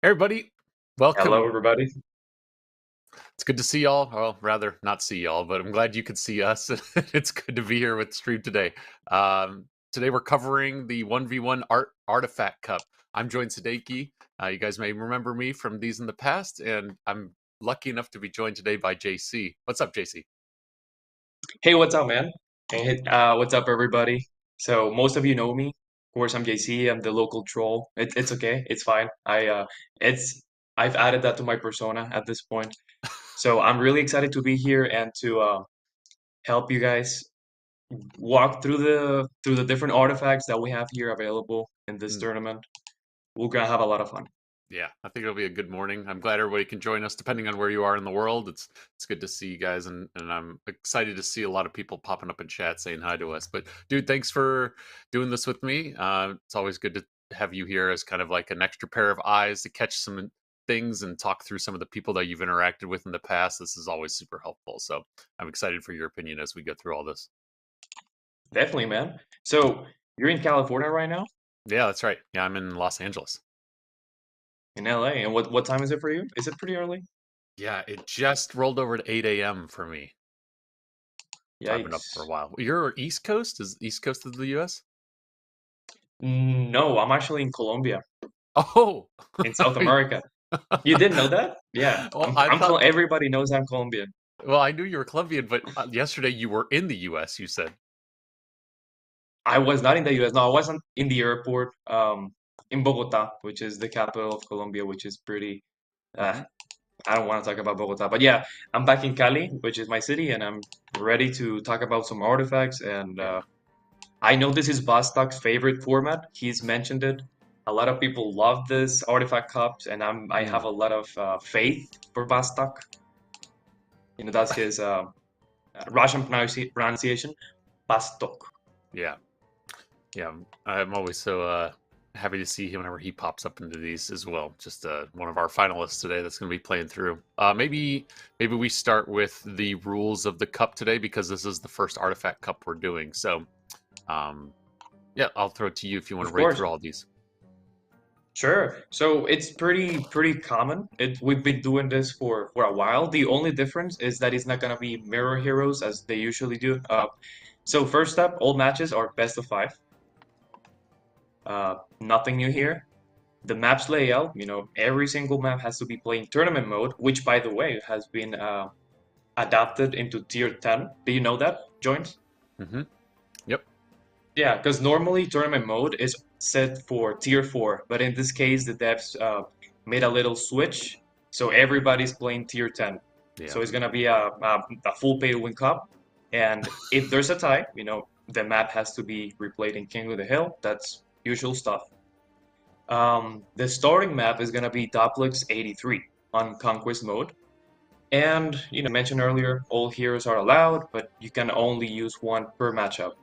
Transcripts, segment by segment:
Everybody, welcome. Hello, everybody. It's good to see y'all. Well, rather not see y'all, but I'm glad you could see us. It's good to be here with Stream today. Today we're covering the 1v1 Artifact Cup. I'm joined Sadeki. You guys may remember me from these in the past, and I'm lucky enough to be joined today by JC. What's up, JC? Hey, what's up, man? What's up, everybody? So most of you know me. Of course, I'm JC. I'm the local troll. It's okay. It's fine. It's I've added that to my persona at this point. So I'm really excited to be here and to help you guys walk through the different artifacts that we have here available in this Mm, tournament. We're gonna have a lot of fun. Yeah, I think it'll be a good morning. I'm glad everybody can join us, depending on where you are in the world. It's good to see you guys, and I'm excited to see a lot of people popping up in chat saying hi to us. But dude, thanks for doing this with me. It's always good to have you here as kind of like an extra pair of eyes to catch some things and talk through some of the people that you've interacted with in the past. This is always super helpful. So I'm excited for your opinion as we go through all this. Definitely, man. So you're in California right now, Yeah, that's right. Yeah, I'm in Los Angeles. in LA, and what time is it for you? Is it pretty early? Yeah, it just rolled over to 8 a.m. for me. So I've been up for a Yikes. while. You're East Coast? Is East Coast of the US? No, I'm actually in Colombia, Oh, in South America. You didn't know that? Yeah, well, I I'm thought. everybody knows I'm Colombian. Well, I knew you were Colombian, but yesterday you were in the U.S. You said. I was not in the US. No, I wasn't in the airport in Bogota, which is the capital of Colombia, which is pretty uh, Hmm. I don't want to talk about Bogota, but yeah, I'm back in Cali, which is my city, and I'm ready to talk about some artifacts. And Yeah. I know this is Vostok's favorite format. He's mentioned it. A lot of people love this artifact cups, and I have Mm. a lot of faith for Vostok. That's his Russian pronunciation, Vostok. Yeah. Yeah. I'm always so happy to see him whenever he pops up into these as well. Just one of our finalists today that's going to be playing through. Maybe we start with the rules of the cup today because this is the first artifact cup we're doing. So um, yeah, I'll throw it to you if you want to Of read course. through all these. Sure. So it's pretty common. We've been doing this for a while. The only difference is that it's not gonna be mirror heroes as they usually do. So first up, all matches are best of five. Nothing new here. The map's layout, every single map has to be played in tournament mode, which by the way has been adapted into tier 10. Do you know that, Joins? Hmm. Yep. Yeah, because normally tournament mode is set for tier 4, but in this case, the devs made a little switch, so everybody's playing tier 10. Yeah. So it's gonna be a full pay to win cup, and if there's a tie, the map has to be replayed in King of the Hill. That's usual stuff. The starting map is gonna be Duplex 83 on Conquest mode, and mentioned earlier, all heroes are allowed, but you can only use one per matchup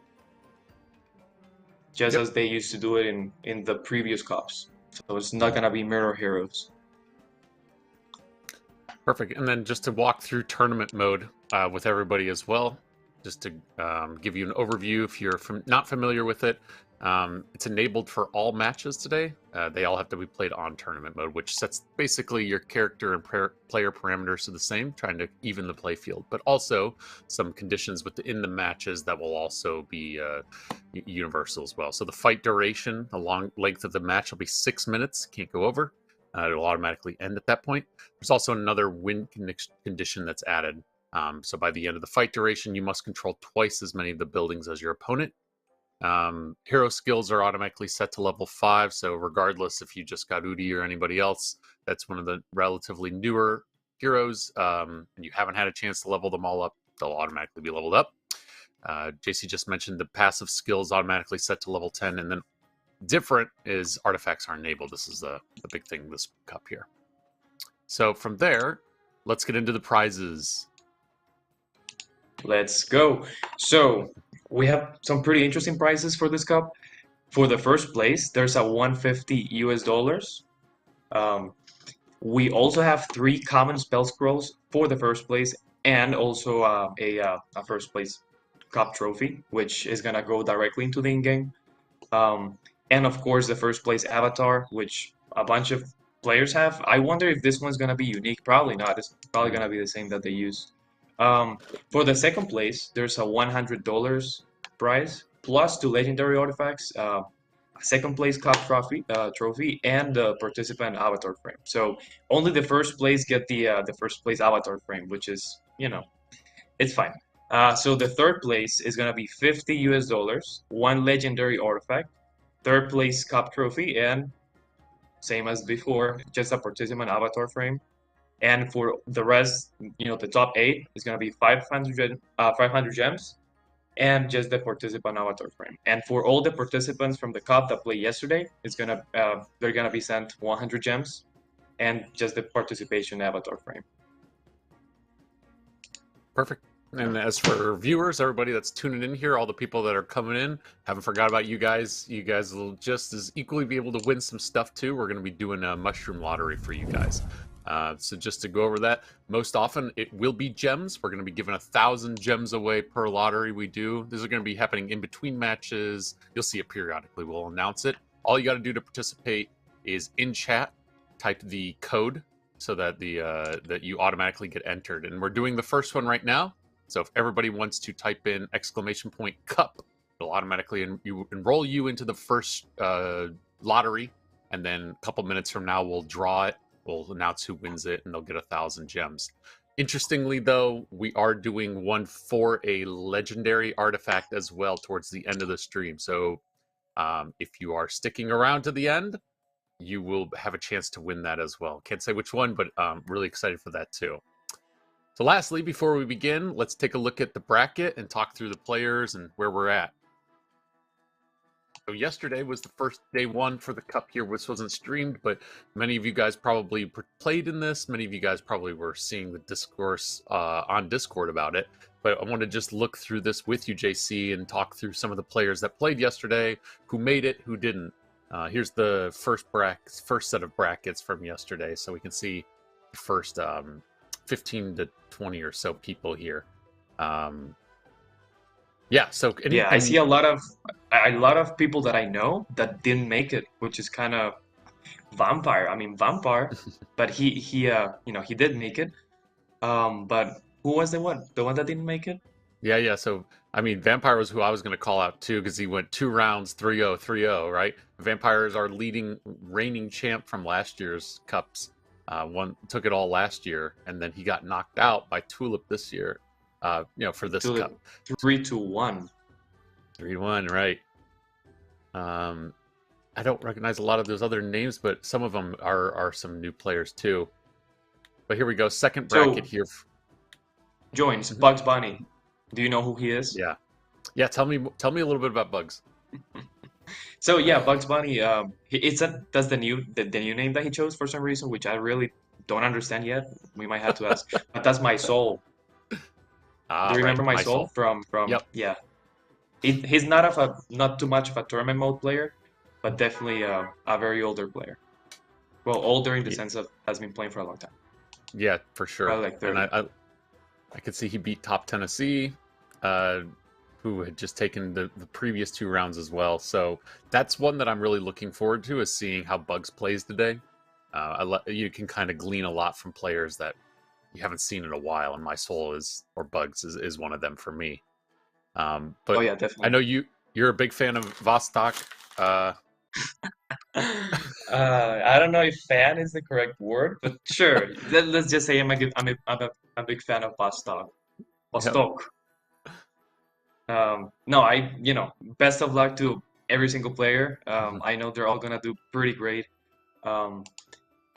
just Yep. as they used to do it in the previous cups. So it's not gonna be mirror heroes. Perfect. And then just to walk through tournament mode with everybody as well, just to give you an overview if you're not familiar with it. It's enabled for all matches today. They all have to be played on tournament mode, which sets basically your character and player parameters to the same, trying to even the play field, but also some conditions within the matches that will also be universal as well. So the fight duration, the long length of the match will be 6 minutes, can't go over. It'll automatically end at that point. There's also another win condition that's added. So by the end of the fight duration, you must control twice as many of the buildings as your opponent. Hero skills are automatically set to level 5. So regardless if you just got Udi or anybody else, that's one of the relatively newer heroes, and you haven't had a chance to level them all up, they'll automatically be leveled up. JC just mentioned the passive skills automatically set to level 10, and then different is artifacts are enabled. This is the big thing this cup here. So from there, let's get into the prizes. Let's go. So we have some pretty interesting prizes for this cup. For the first place, there's a 150 US dollars. Um, we also have three common spell scrolls for the first place, and also a first place cup trophy, which is gonna go directly into the in-game. Um, and of course, the first place avatar, which a bunch of players have. I wonder if this one's gonna be unique. Probably not. It's probably gonna be the same that they use. For the second place, there's a $100 prize plus two legendary artifacts, a second place cup trophy, and the participant avatar frame. So only the first place get the first place avatar frame, which is it's fine. So the third place is gonna be $50, one legendary artifact, third place cup trophy, and same as before, just a participant avatar frame. And for the rest, the top eight is gonna be 500 gems, and just the participant avatar frame. And for all the participants from the cup that played yesterday, they're gonna be sent 100 gems, and just the participation avatar frame. Perfect. And as for viewers, everybody that's tuning in here, all the people that are coming in, haven't forgot about you guys. You guys will just as equally be able to win some stuff too. We're going to be doing a mushroom lottery for you guys. So just to go over that, most often it will be gems. We're going to be giving 1,000 gems away per lottery we do. These are going to be happening in between matches. You'll see it periodically. We'll announce it. All you got to do to participate is in chat, type the code so that that you automatically get entered. And we're doing the first one right now. So if everybody wants to type in !cup, it'll automatically enroll you into the first lottery, and then a couple minutes from now we'll draw it. We'll announce who wins it, and they'll get 1,000 gems. Interestingly, though, we are doing one for a legendary artifact as well towards the end of the stream. So if you are sticking around to the end, you will have a chance to win that as well. Can't say which one, but really excited for that too. So lastly, before we begin, let's take a look at the bracket and talk through the players and where we're at. So yesterday was the first day one for the cup here, which wasn't streamed, but many of you guys probably played in this. Many of you guys probably were seeing the discourse on Discord about it. But I want to just look through this with you, JC, and talk through some of the players that played yesterday, who made it, who didn't. Here's the first set of brackets from yesterday, so we can see the first 15 to 20 or so people here. Yeah, so I see a lot of people that I know that didn't make it, which is kind of Vampire. I mean Vampire, but he did make it. But who was the one that didn't make it? Yeah. So I mean, Vampire was who I was going to call out too, because he went 2 rounds, 3-0, 3-0, right? Vampire is our reigning champ from last year's cups. Took it all last year, and then he got knocked out by Tulip this year. For this cup. 3-1. 3-1, right? I don't recognize a lot of those other names, but some of them are some new players too. But here we go, second bracket here. Joins Bugs Bunny. Do you know who he is? Yeah. Tell me a little bit about Bugs. So yeah, Bugs Bunny. That's the new name that he chose for some reason, which I really don't understand yet. We might have to ask. But that's my soul. Do you remember my soul from? Yep. Yeah. He's not too much of a tournament mode player, but definitely a very older player. Well, older in the sense of has been playing for a long time. Yeah, for sure. Probably like 30. And I could see he beat Top Tennessee, who had just taken the previous 2 rounds as well. So that's one that I'm really looking forward to, is seeing how Bugs plays today. You can kind of glean a lot from players that you haven't seen in a while, and my soul Bugs is one of them for me. But oh yeah, definitely. I know you're a big fan of Vostok. I don't know if "fan" is the correct word, but sure. Let's just say I'm a big fan of Vostok. Vostok. No, best of luck to every single player. I know they're all gonna do pretty great.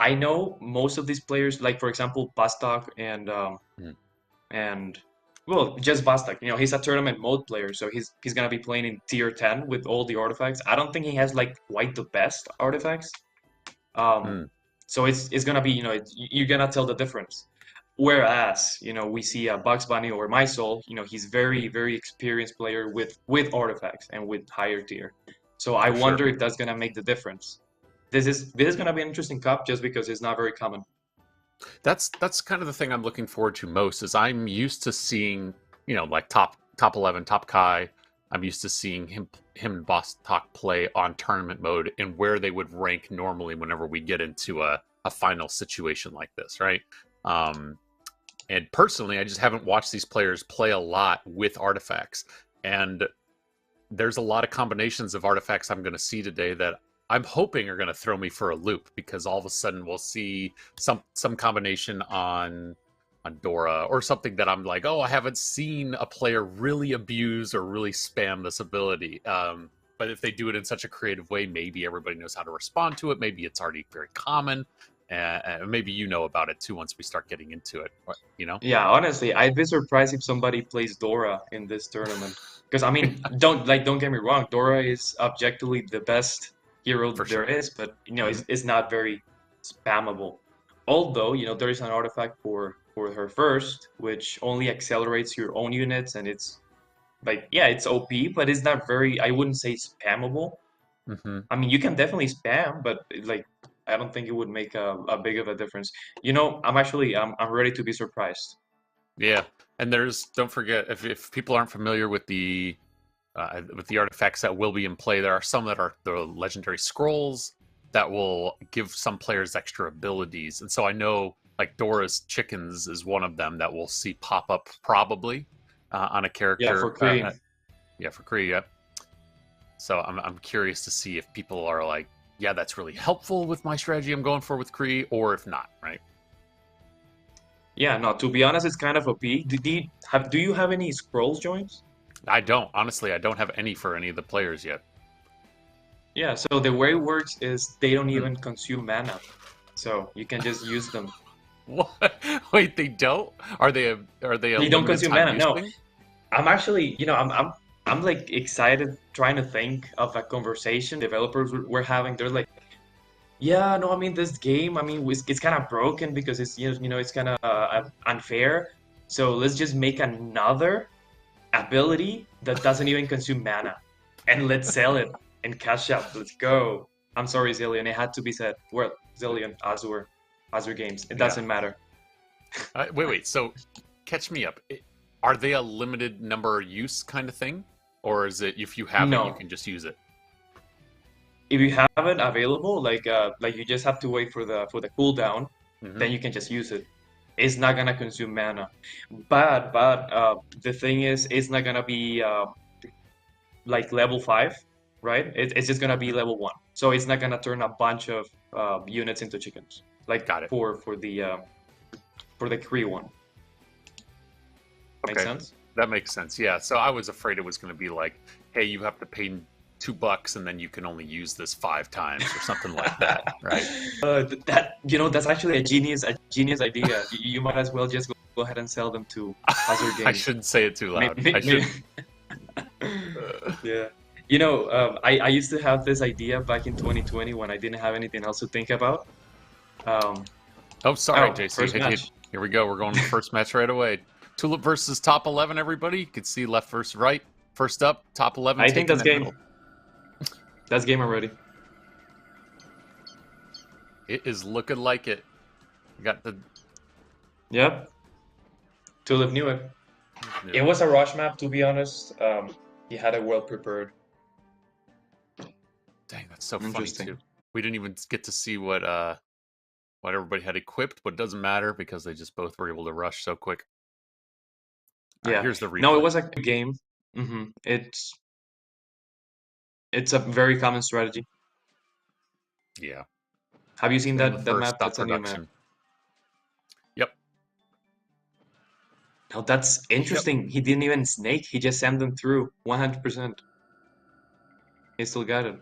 I know most of these players, like for example, Vostok and well, just Vostok. He's a tournament mode player, so he's gonna be playing in tier 10 with all the artifacts. I don't think he has like quite the best artifacts. So it's gonna be, you're gonna tell the difference. Whereas, we see a Bugs Bunny or my soul, he's very, very experienced player with artifacts and with higher tier. So I wonder if that's gonna make the difference. This is gonna be an interesting cup just because it's not very common. That's kind of the thing I'm looking forward to most, is I'm used to seeing, like top 11, top Kai. I'm used to seeing him and Vostok play on tournament mode and where they would rank normally whenever we get into a a final situation like this, right? And personally, I just haven't watched these players play a lot with artifacts, and there's a lot of combinations of artifacts I'm going to see today that I'm hoping are going to throw me for a loop, because all of a sudden we'll see some combination on Dora or something that I'm like, oh, I haven't seen a player really abuse or really spam this ability. But if they do it in such a creative way, maybe everybody knows how to respond to it. Maybe it's already very common. Maybe you know about it too once we start getting into it. You know? Yeah, honestly, I'd be surprised if somebody plays Dora in this tournament. Because I mean, don't get me wrong, Dora is objectively the best hero For there sure. is, but Hmm. it's not very spammable. Although, there is an artifact for her first, which only accelerates your own units, and it's like, yeah, it's OP, but it's not very, I wouldn't say spammable. Hmm. I mean, you can definitely spam, but like, I don't think it would make a big of a difference. I'm ready to be surprised. Yeah, and don't forget, if people aren't familiar with the artifacts that will be in play, there are some that are the legendary scrolls that will give some players extra abilities, and so I know like Dora's chickens is one of them that we'll see pop up probably on a Yeah, for character. Kree. Yeah, for Kree. Yeah. So I'm curious to see if people are like, yeah, that's really helpful with my strategy I'm going for with Kree, or if not, right? Yeah, no, to be honest, it's kind of OP. Do you have any scrolls joins? I don't honestly. I don't have any for any of the players yet. Yeah, so the way it works is they don't Hmm. even consume mana. So you can just use them. What? Wait, they don't? Are they a They don't limited consume time mana. use No, thing? I'm actually, I'm like excited trying to think of a conversation developers were having. They're like, yeah, no, I mean this game, I mean it's kind of broken because it's it's kind of unfair. So let's just make another ability that doesn't even consume mana, and let's sell it and cash out. Let's go. I'm sorry, Zillion. It had to be said. Well, Zillion, Azure Games. It Yeah. doesn't matter. Wait. So, catch me up. Are they a limited number use kind of thing, or is it if you have it, you No, can just use it? if you have it available, like you just have to wait for the cooldown, Hmm. then you can just use it. It's not gonna consume mana, but the thing is, it's not gonna be like level 5, right? It's just gonna be Hmm. level 1. So it's not gonna turn a bunch of units into chickens, like Got it. for the Kree one. Make Okay, sense? that makes sense. Yeah. So I was afraid it was going to be like, hey, you have to pay $2 and then you can only use this 5 times or something like that, right? That's actually a genius idea. You might as well just go ahead and sell them to Azure I Games. shouldn't say it too loud. Maybe, I maybe. shouldn't. Yeah. I used to have this idea back in 2020 when I didn't have anything else to think about. Um, Oh, sorry, oh, JC. first Hey, match. here we go. We're going to the first match right away. Tulip versus top 11, everybody. You can see left versus right. First up, top 11 I think taking that's that game. middle. That's game already. It is looking like it. We got the. Yep. Tulip knew it. It was a rush map, to be honest. He had it well prepared. Dang, that's so funny too. Interesting. We didn't even get to see what everybody had equipped, but it doesn't matter because they just both were able to rush so quick. All right, Yeah. here's the No, it replay. was a good game. It's a very common strategy. Yeah, Have you seen in the that first map? stop That's a new map. production. Yep. No, that's Yep. interesting. He didn't even snake. He just sent them through 100%. He still got it.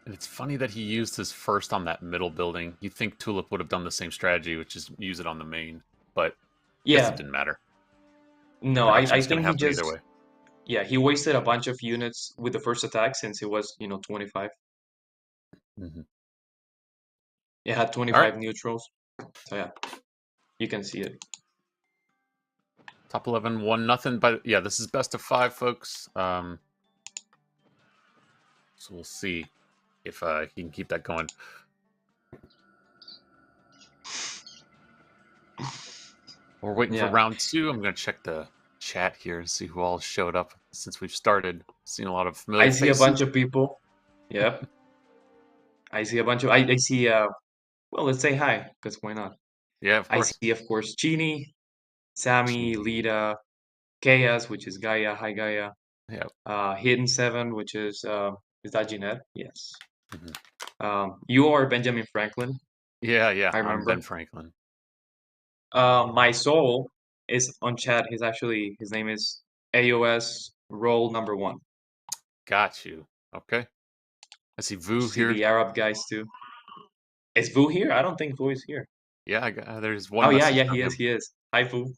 And it's funny that he used his first on that middle building. You'd think Tulip would have done the same strategy, which is use it on the main, but guess it Yeah. didn't matter. No, I Production's going to think he happen either just way. yeah, he wasted a bunch of units with the first attack since it was, 25. Hmm. It had All right, 25 neutrals. So yeah, you can see it. top 11, 1-0. But yeah, this is best of 5, folks. So we'll see if he can keep that going. We're waiting for Yeah. round 2. I'm going to check the chat here and see who all showed up since we've started. Seen a lot of I familiar see a bunch faces. of people. Yep. I see a bunch of I see Well, let's say hi, because why not? Yeah, of I course. see, of course, Genie, Sammy, Genie. Lita, Chaos, which is Gaia. Hi, Gaia. Yeah. Hidden Seven, which is that Jeanette? Yes. Mhm. You are Benjamin Franklin. Yeah, yeah. I I'm Ben remember. Franklin. My soul is on chat. His name is AOS role number one. Got you. Okay. I see You Vu see here. the Arab guys too. Is Vu here? I don't think Vu is here. Yeah, there's Oh one yeah, message yeah, from he is. him. He is. Hi Vu.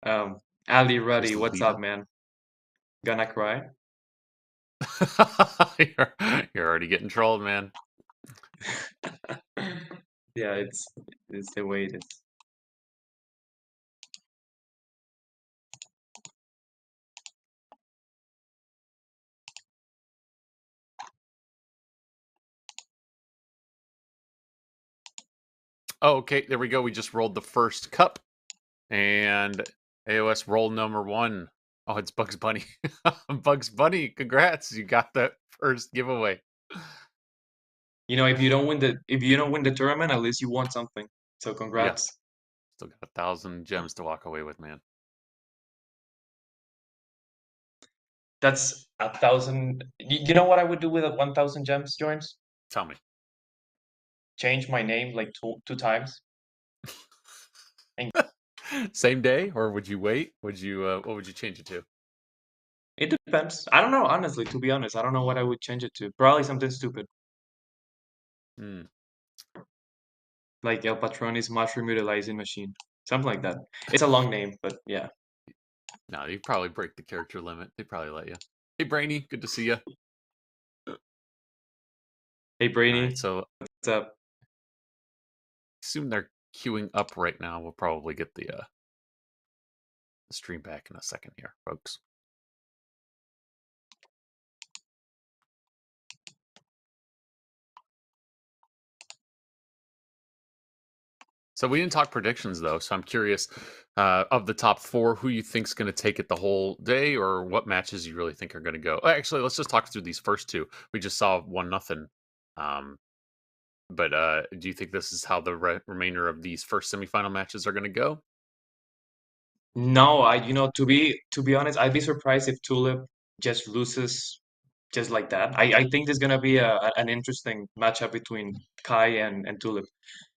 Um, Ali There's Ruddy, what's up, Lita. man? Gonna cry? you're, you're already getting trolled, man. Yeah, it's the way it is. Oh, okay. There we go. We just rolled the first cup. And AOS roll number one. Oh, it's Bugs Bunny. Bugs Bunny, congrats. You got that first giveaway. You know, if you don't win the tournament, at least you won something. So Yeah. congrats. Still got 1,000 gems to walk away with, man. That's 1,000. You know what I would do with 1,000 gems, Joins? Tell me. Change my name like two times. And Same day, or would you wait? Would you what would you change it to? it depends. I don't know, honestly, to be honest. I don't know what I would change it to. Probably something stupid. Hmm. Like El Patronis Mushroom Utilizing Machine. Something like that. It's a long name, but yeah. No, you'd probably break the character limit. They'd probably let you. Hey Brainy, good to see you. Hey All right, Brainy, so what's up? assume they're queuing up right now. We'll probably get the stream back in a second here, folks. So we didn't talk predictions though, so I'm curious of the top four, who you think's going to take it the whole day, or what matches you really think are going to go. Actually, let's just talk through these first two. We just saw 1-0. But do you think this is how the remainder of these first semifinal matches are going to go? No, to be honest, I'd be surprised if Tulip just loses just like that. I think there's gonna be an interesting matchup between Kai and Tulip.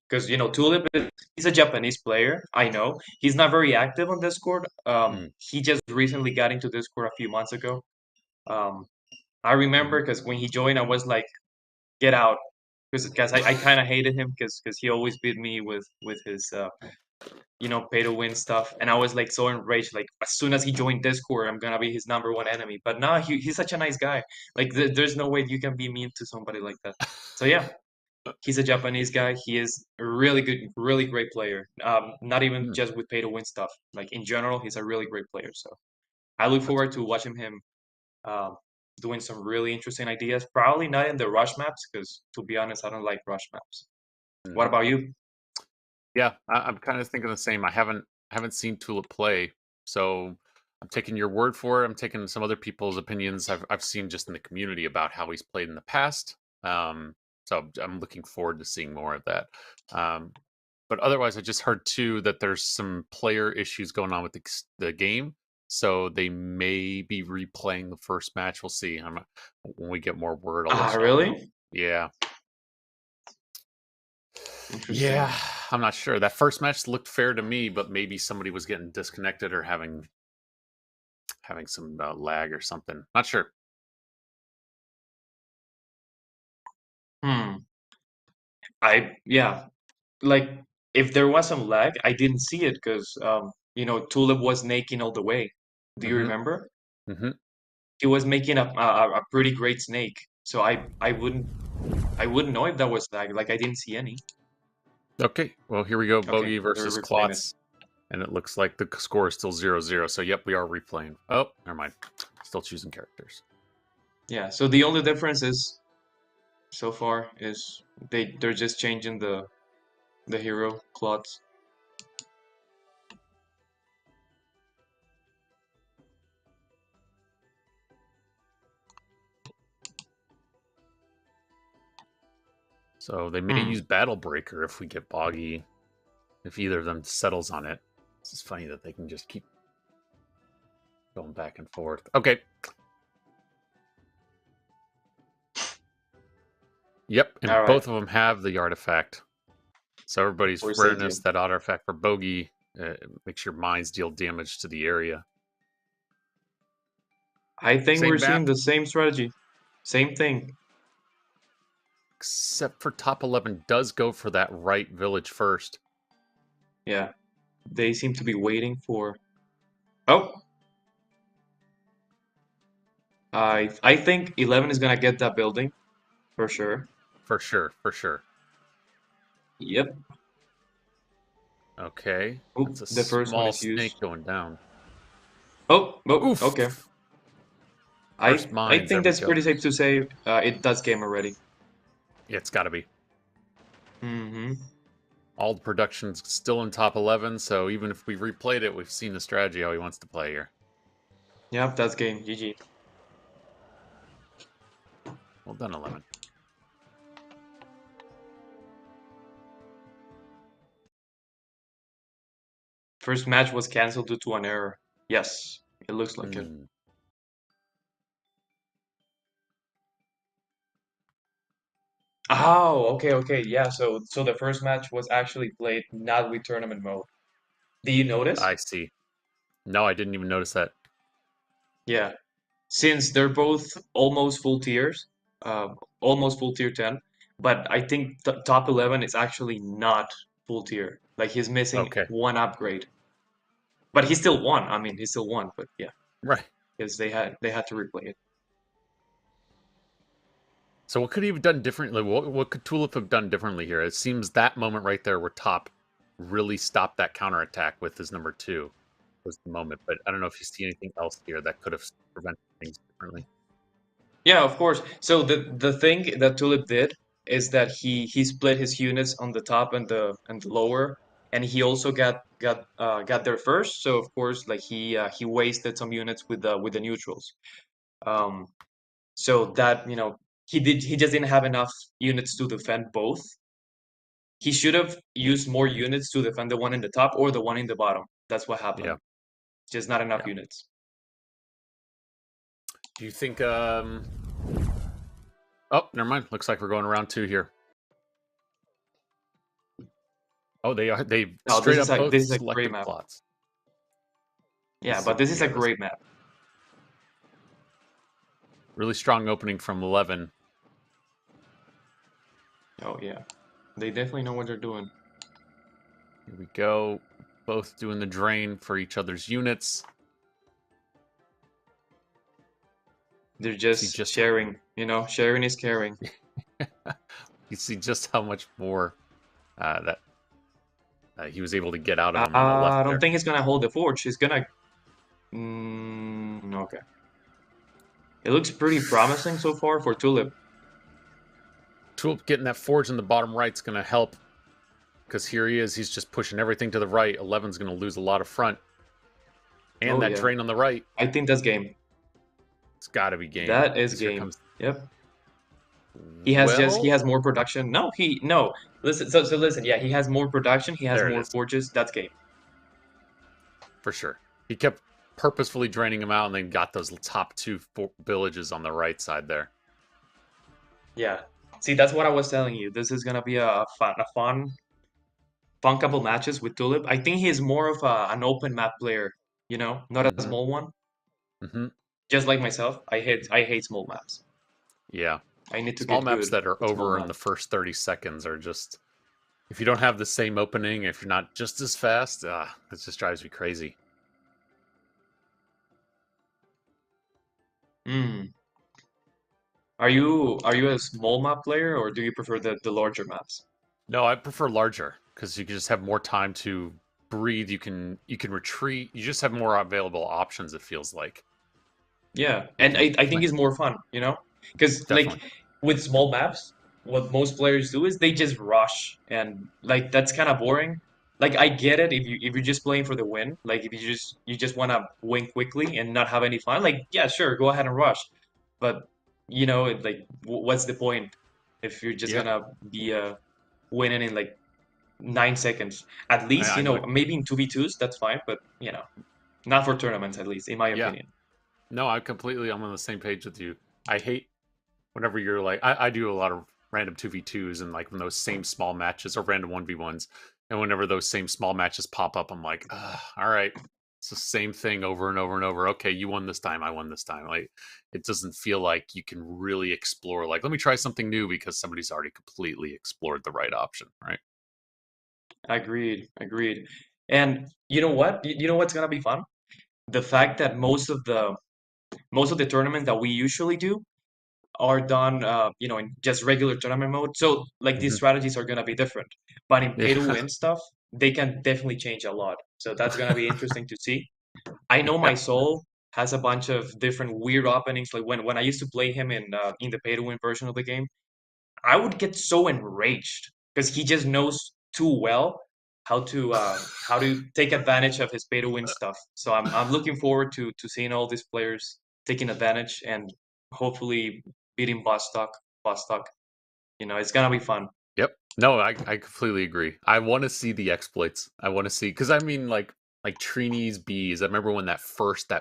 Because Tulip he's a Japanese player. I know he's not very active on Discord. Mm, He just recently got into Discord a few months ago. Um, I remember hmm because when he joined, I was like, "Get out," because I kind of hated him because he always beat me with his pay to win stuff, and I was like so enraged. Like as soon as he joined Discord, I'm gonna be his number one enemy. But nah, he's such a nice guy. Like there's no way you can be mean to somebody like that. So yeah, he's a Japanese guy. He is a really good, really great player. Not even mm, just with pay to win stuff. Like in general, he's a really great player. So I look that's forward to watching him um, doing some really interesting ideas. Probably not in the rush maps, because to be honest, I don't like rush maps. What mhm. about you? Yeah, I'm kind of thinking the same. I haven't seen Tulip play, so I'm taking your word for it. I'm taking some other people's opinions I've seen just in the community about how he's played in the past. So I'm looking forward to seeing more of that. Um, but otherwise, I just heard too that there's some player issues going on with the game, so they may be replaying the first match. We'll see. When we get more word, I'll Ah, let y'all know. really? Yeah, yeah, Interesting. I'm not sure. That first match looked fair to me, but maybe somebody was getting disconnected or having some lag or something. Not sure. Hmm. Yeah, like if there was some lag, I didn't see it because Tulip was naking all the way. Do you hmm remember? hmm He was making a pretty great snake. So I wouldn't know if that was lag. Like I didn't see any. Okay, well here we go. Okay, Bogey they're versus replaying it. Klotz, and it looks like the score is still 0-0. So yep, we are replaying. Oh, never mind. Still choosing characters. Yeah. So the only difference is so far is they're just changing the hero clots. So they may Hmm. use Battle Breaker if we get boggy, if either of them settles on it. It's just funny that they can just keep going back and forth. Okay. Yep, and All right. both of them have the artifact. So everybody's Of course they do. rareness, that artifact for bogey, makes your mines deal damage to the area. I think we're Same seeing map, the same strategy. Same thing. except for top 11 does go for that right village first. Yeah. They seem to be waiting for. Oh, I think 11 is gonna get that building for sure. For sure, for sure. Yep. Okay, Oop, that's a the first one small is snake used. going down. Oh, oh, okay. Oof! I First I mines, there think we that's go. pretty safe to say it does game already. Yeah, it's got to be. Mm-hmm. All the production's still in top 11, so even if we replayed it, we've seen the strategy how he wants to play here. Yep, that's game. GG. Well done, 11. First match was canceled due to an error. Yes, it looks like it. Hmm. Oh, okay, okay, yeah. So the first match was actually played not with tournament mode. Do you notice? I see. No, I didn't even notice that. Yeah. Since they're both almost full tiers, almost full tier 10, but I think top 11 is actually not full tier. Like he's missing Okay, one upgrade. But he still won. I mean, he still won, but yeah, right. because they had to replay it. So what could he have done differently? What could Tulip have done differently here? It seems that moment right there where Top really stopped that counterattack with his number 2 was the moment. But I don't know if you see anything else here that could have prevented things differently. Yeah, of course. So the thing that Tulip did is that he split his units on the top and the lower, and he also got there first. So of course, like he wasted some units with the neutrals. Um, so that he just didn't have enough units to defend both. He should have used more units to defend the one in the top or the one in the bottom. That's what Yeah, happened. Just not enough yeah. units. Do you think? Oh, never mind. Looks like we're going around 2 here. Oh, they are. They No, this straight is up a both this is a great selected map. plots. Yeah, but this is a great map. Really strong opening from 11. Oh yeah, they definitely know what they're doing. Here we go. Both doing the drain for each other's units. They're See just just sharing. Sharing is caring. you see just how much more that he was able to get out of him on the left I don't there. think he's gonna hold the forge. He's gonna. Okay. It looks pretty promising so far for Tulip. Tulip getting that forge in the bottom right is going to help because here he is. He's just pushing everything to the right. 11's going to lose a lot of front. And Oh that yeah, drain on the right, I think that's game. it's got to be game That is because here game. comes. Yep. He Well, has more production. No. Listen, so listen. Yeah, he has more production. He has there it more is forges. That's game. for sure. He kept purposefully draining him out and then got those top 2 villages on the right side there. Yeah. See, that's what I was telling you. This is gonna be a fun couple matches with Tulip. I think he's more of an open map player. Not a Mm-hmm. small one. Mm-hmm. Just like myself, I hate small maps. Yeah. I need to Small get maps good that are at small over in maps. the first 30 seconds are just if you don't have the same opening, if you're not just as fast, it just drives me crazy. Mm. Are you a small map player or do you prefer the larger maps? No, I prefer larger because you can just have more time to breathe. You can retreat. You just have more available options. It feels like Yeah, you and can I think it's more fun, because like definitely. with small maps, what most players do is they just rush, and like that's kind of boring. Like I get it if you're just playing for the win, like if you just want to win quickly and not have any fun, like yeah, sure, go ahead and rush, but like what's the point? if you're just Yeah, gonna be winning in like 9 seconds. At least, I know it. maybe in 2v2s, that's fine, but not for tournaments, at least, in my Yeah, opinion. no, I'm on the same page with you. I hate whenever you're like I do a lot of random 2v2s and like when those same small matches or random 1v1s, and whenever those same small matches pop up, I'm like, ugh, all right, it's the same thing over and over and over. Okay, you won this time, I won this time. Like it doesn't feel like you can really explore, like, let me try something new because somebody's already completely explored the right option, right? Agreed, agreed. And you know what? You know what's gonna be fun? The fact that most of the tournaments that we usually do are done, in just regular tournament mode. So like these Hmm. strategies are gonna be different. But in pay to Yeah. win stuff, they can definitely change a lot. So that's gonna be interesting to see. I know my Yeah. soul has a bunch of different weird openings. Like when I used to play him in the pay to win version of the game, I would get so enraged because he just knows too well how to take advantage of his pay to win stuff. So I'm looking forward to seeing all these players taking advantage and hopefully beating Vostok. Vostok, it's gonna be fun. Yep. No, I completely agree. I want to see the exploits. I want to see because I mean like Trini's bees. I remember when that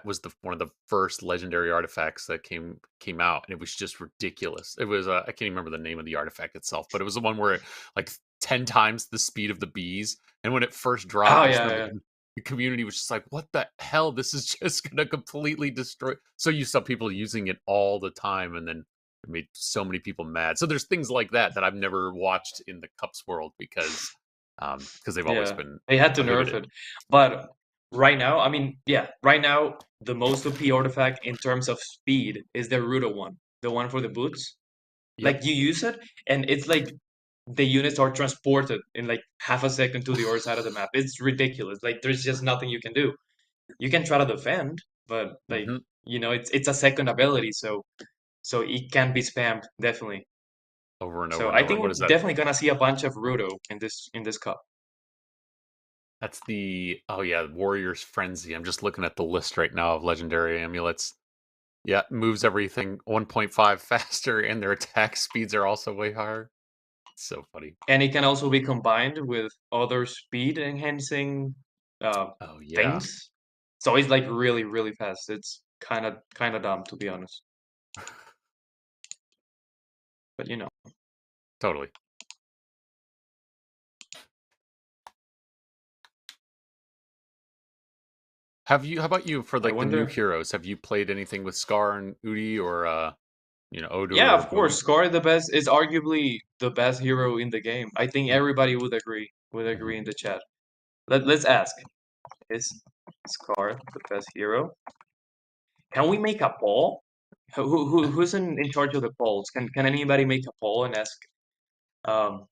was the one of the first legendary artifacts that came out, and it was just ridiculous. It was I can't even remember the name of the artifact itself, but it was the one where like 10 times the speed of the bees. And when it first dropped, Oh I just yeah, remember yeah, the community was just like, "What the hell? This is just gonna completely destroy." So you saw people using it all the time, and then it made so many people mad. So there's things like that that I've never watched in the Cups world because they've always yeah. been They had to nerf prohibited. it, but right now, I mean, yeah, right now the most OP artifact in terms of speed is the Rudo one, the one for the boots. Yep. Like you use it, and it's like the units are transported in like half a second to the other side of the map. It's ridiculous. Like there's just nothing you can do. You can try to defend, but like Hmm. it's a second ability, so it can be spammed definitely. Over and over So and I over. think What is we're that? definitely gonna see a bunch of Rudo in this cup. That's the oh yeah, Warrior's Frenzy. I'm just looking at the list right now of legendary amulets. Yeah, moves everything 1.5 faster, and their attack speeds are also way higher. So funny. And it can also be combined with other speed enhancing uh, Oh yeah, things. So it's like really, really fast. It's kind of dumb to be honest, but totally. How about you for I like the new wonder. heroes? Have you played anything with Scar and Udi or Odo Yeah, or of course, Bodhi? Scar the best is arguably the best hero in the game. I think everybody would agree Mm-hmm. in the chat. Let's ask. Is Scar the best hero? Can we make a poll? Who's in charge of the polls? Can anybody make a poll and ask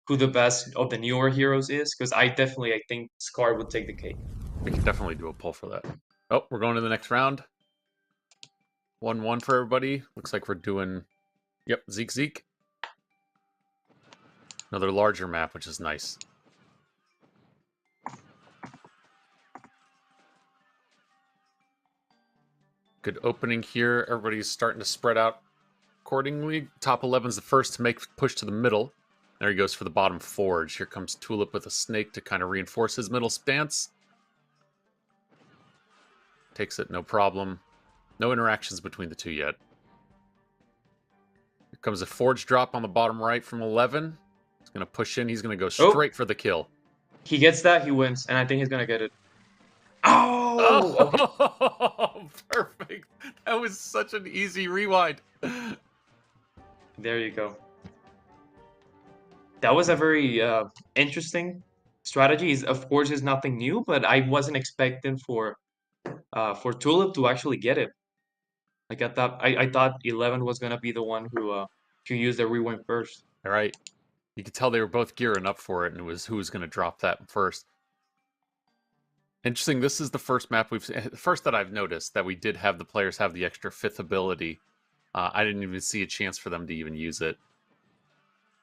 who the best of the newer heroes is? Because I think Scar would take the cake. We can definitely do a poll for that. Oh, we're going to the next round. 1-1 for everybody. Looks like we're doing, yep, Zeke Zeke. Another larger map, which is nice. Good opening here. Everybody's starting to spread out accordingly. Top 11's the first to make push to the middle. There he goes for the bottom forge. Here comes Tulip with a snake to kind of reinforce his middle stance. Takes it, no problem. No interactions between the two yet. Here comes a forge drop on the bottom right from 11. He's going to push in. He's going to go Oh, straight for the kill. he gets that, he wins, and I think he's gonna get it. Oh, okay. Oh, perfect. That was such an easy rewind. There you go. That was a very interesting strategy. Of course, is nothing new, but I wasn't expecting for Tulip to actually get it. Like I thought 11 was gonna be the one who used the rewind first. All right. You could tell they were both gearing up for it, and it was who was going to drop that first. Interesting. This is the first map first that I've noticed that we did have the players have the extra fifth ability. I didn't even see a chance for them to even use it.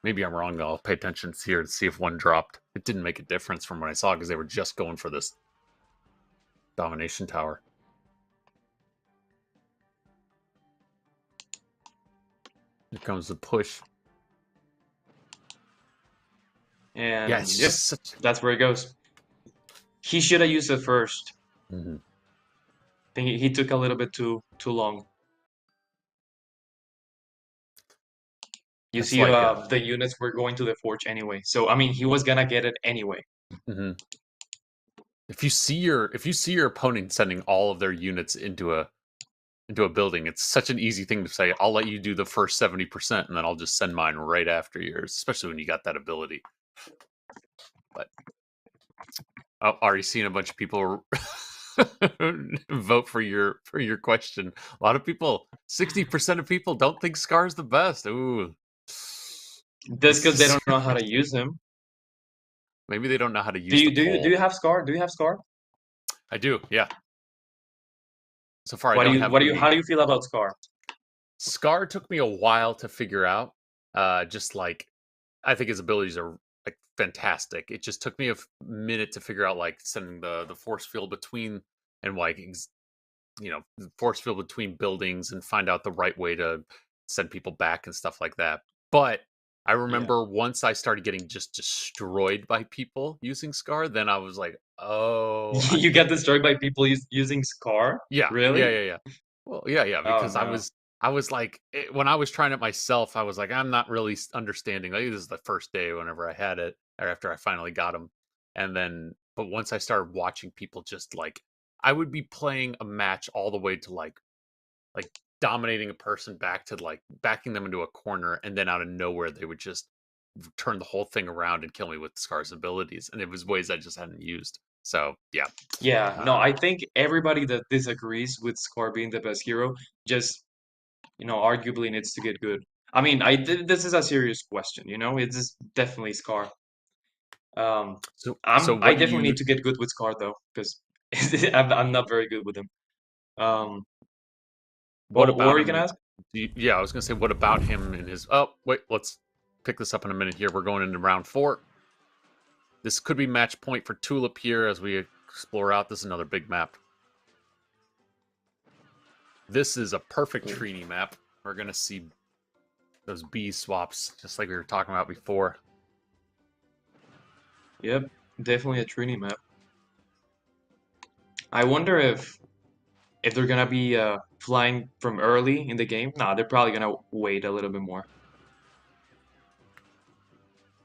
Maybe I'm wrong though. I'll pay attention here to see if one dropped. It didn't make a difference from what I saw because they were just going for this domination tower. Here comes the push. Yeah, And it's yep, just such. that's where it goes. He should have used it first. Mhm. I think he took a little bit too long. You That's see, like the units were going to the forge anyway. So I mean, he was gonna get it anyway. mhm. If you see your opponent sending all of their units into a building, it's such an easy thing to say. I'll let you do the first 70%, and then I'll just send mine right after yours. Especially when you got that ability. But already seen a bunch of people vote for your question. A lot of people, 60% of people don't think Scar's the best. Ooh, That's this because they is don't know how to use him. maybe they don't know how to Do use the you do you do pole. you have Scar? Do you have Scar? I do, yeah. So far, I What do don't you have what do you how any. do you feel about Scar? Scar took me a while to figure out. Just like I think his abilities are like fantastic. It just took me a minute to figure out like sending the force field between and like force field between buildings and find out the right way to send people back and stuff like that. But I Yeah. remember once I started getting just destroyed by people using Scar, then I was like, oh, I You get get destroyed by people using Scar? yeah, yeah, Really? yeah, yeah. Well, yeah, yeah, Oh because I no. was I was like when I was trying it myself, I was like, I'm not really understanding. Like this is the first day whenever I had it, or after I finally got him, and then but once I started watching people just like I would be playing a match all the way to like dominating a person back to like backing them into a corner, and then out of nowhere they would just turn the whole thing around and kill me with Scar's abilities, and it was ways I just hadn't used. So yeah, Yeah, no, um, I think everybody that disagrees with Scar being the best hero just, arguably needs to get good. I mean, this is a serious question, it's definitely Scar. Um, so I what do definitely you need to get good with Scar though, because I'm not very good with him. Um, What what about were you him? gonna ask? Yeah, I was gonna say, what about him and his? Oh, wait, let's pick this up in a minute. Here, we're going into round 4. This could be match point for Tulip here as we explore out. This is another big map. This is a perfect treaty map. We're gonna see those B swaps, just like we were talking about before. Yep, definitely a Trini map. I wonder if they're gonna be flying from early in the game. Nah, they're probably gonna wait a little bit more.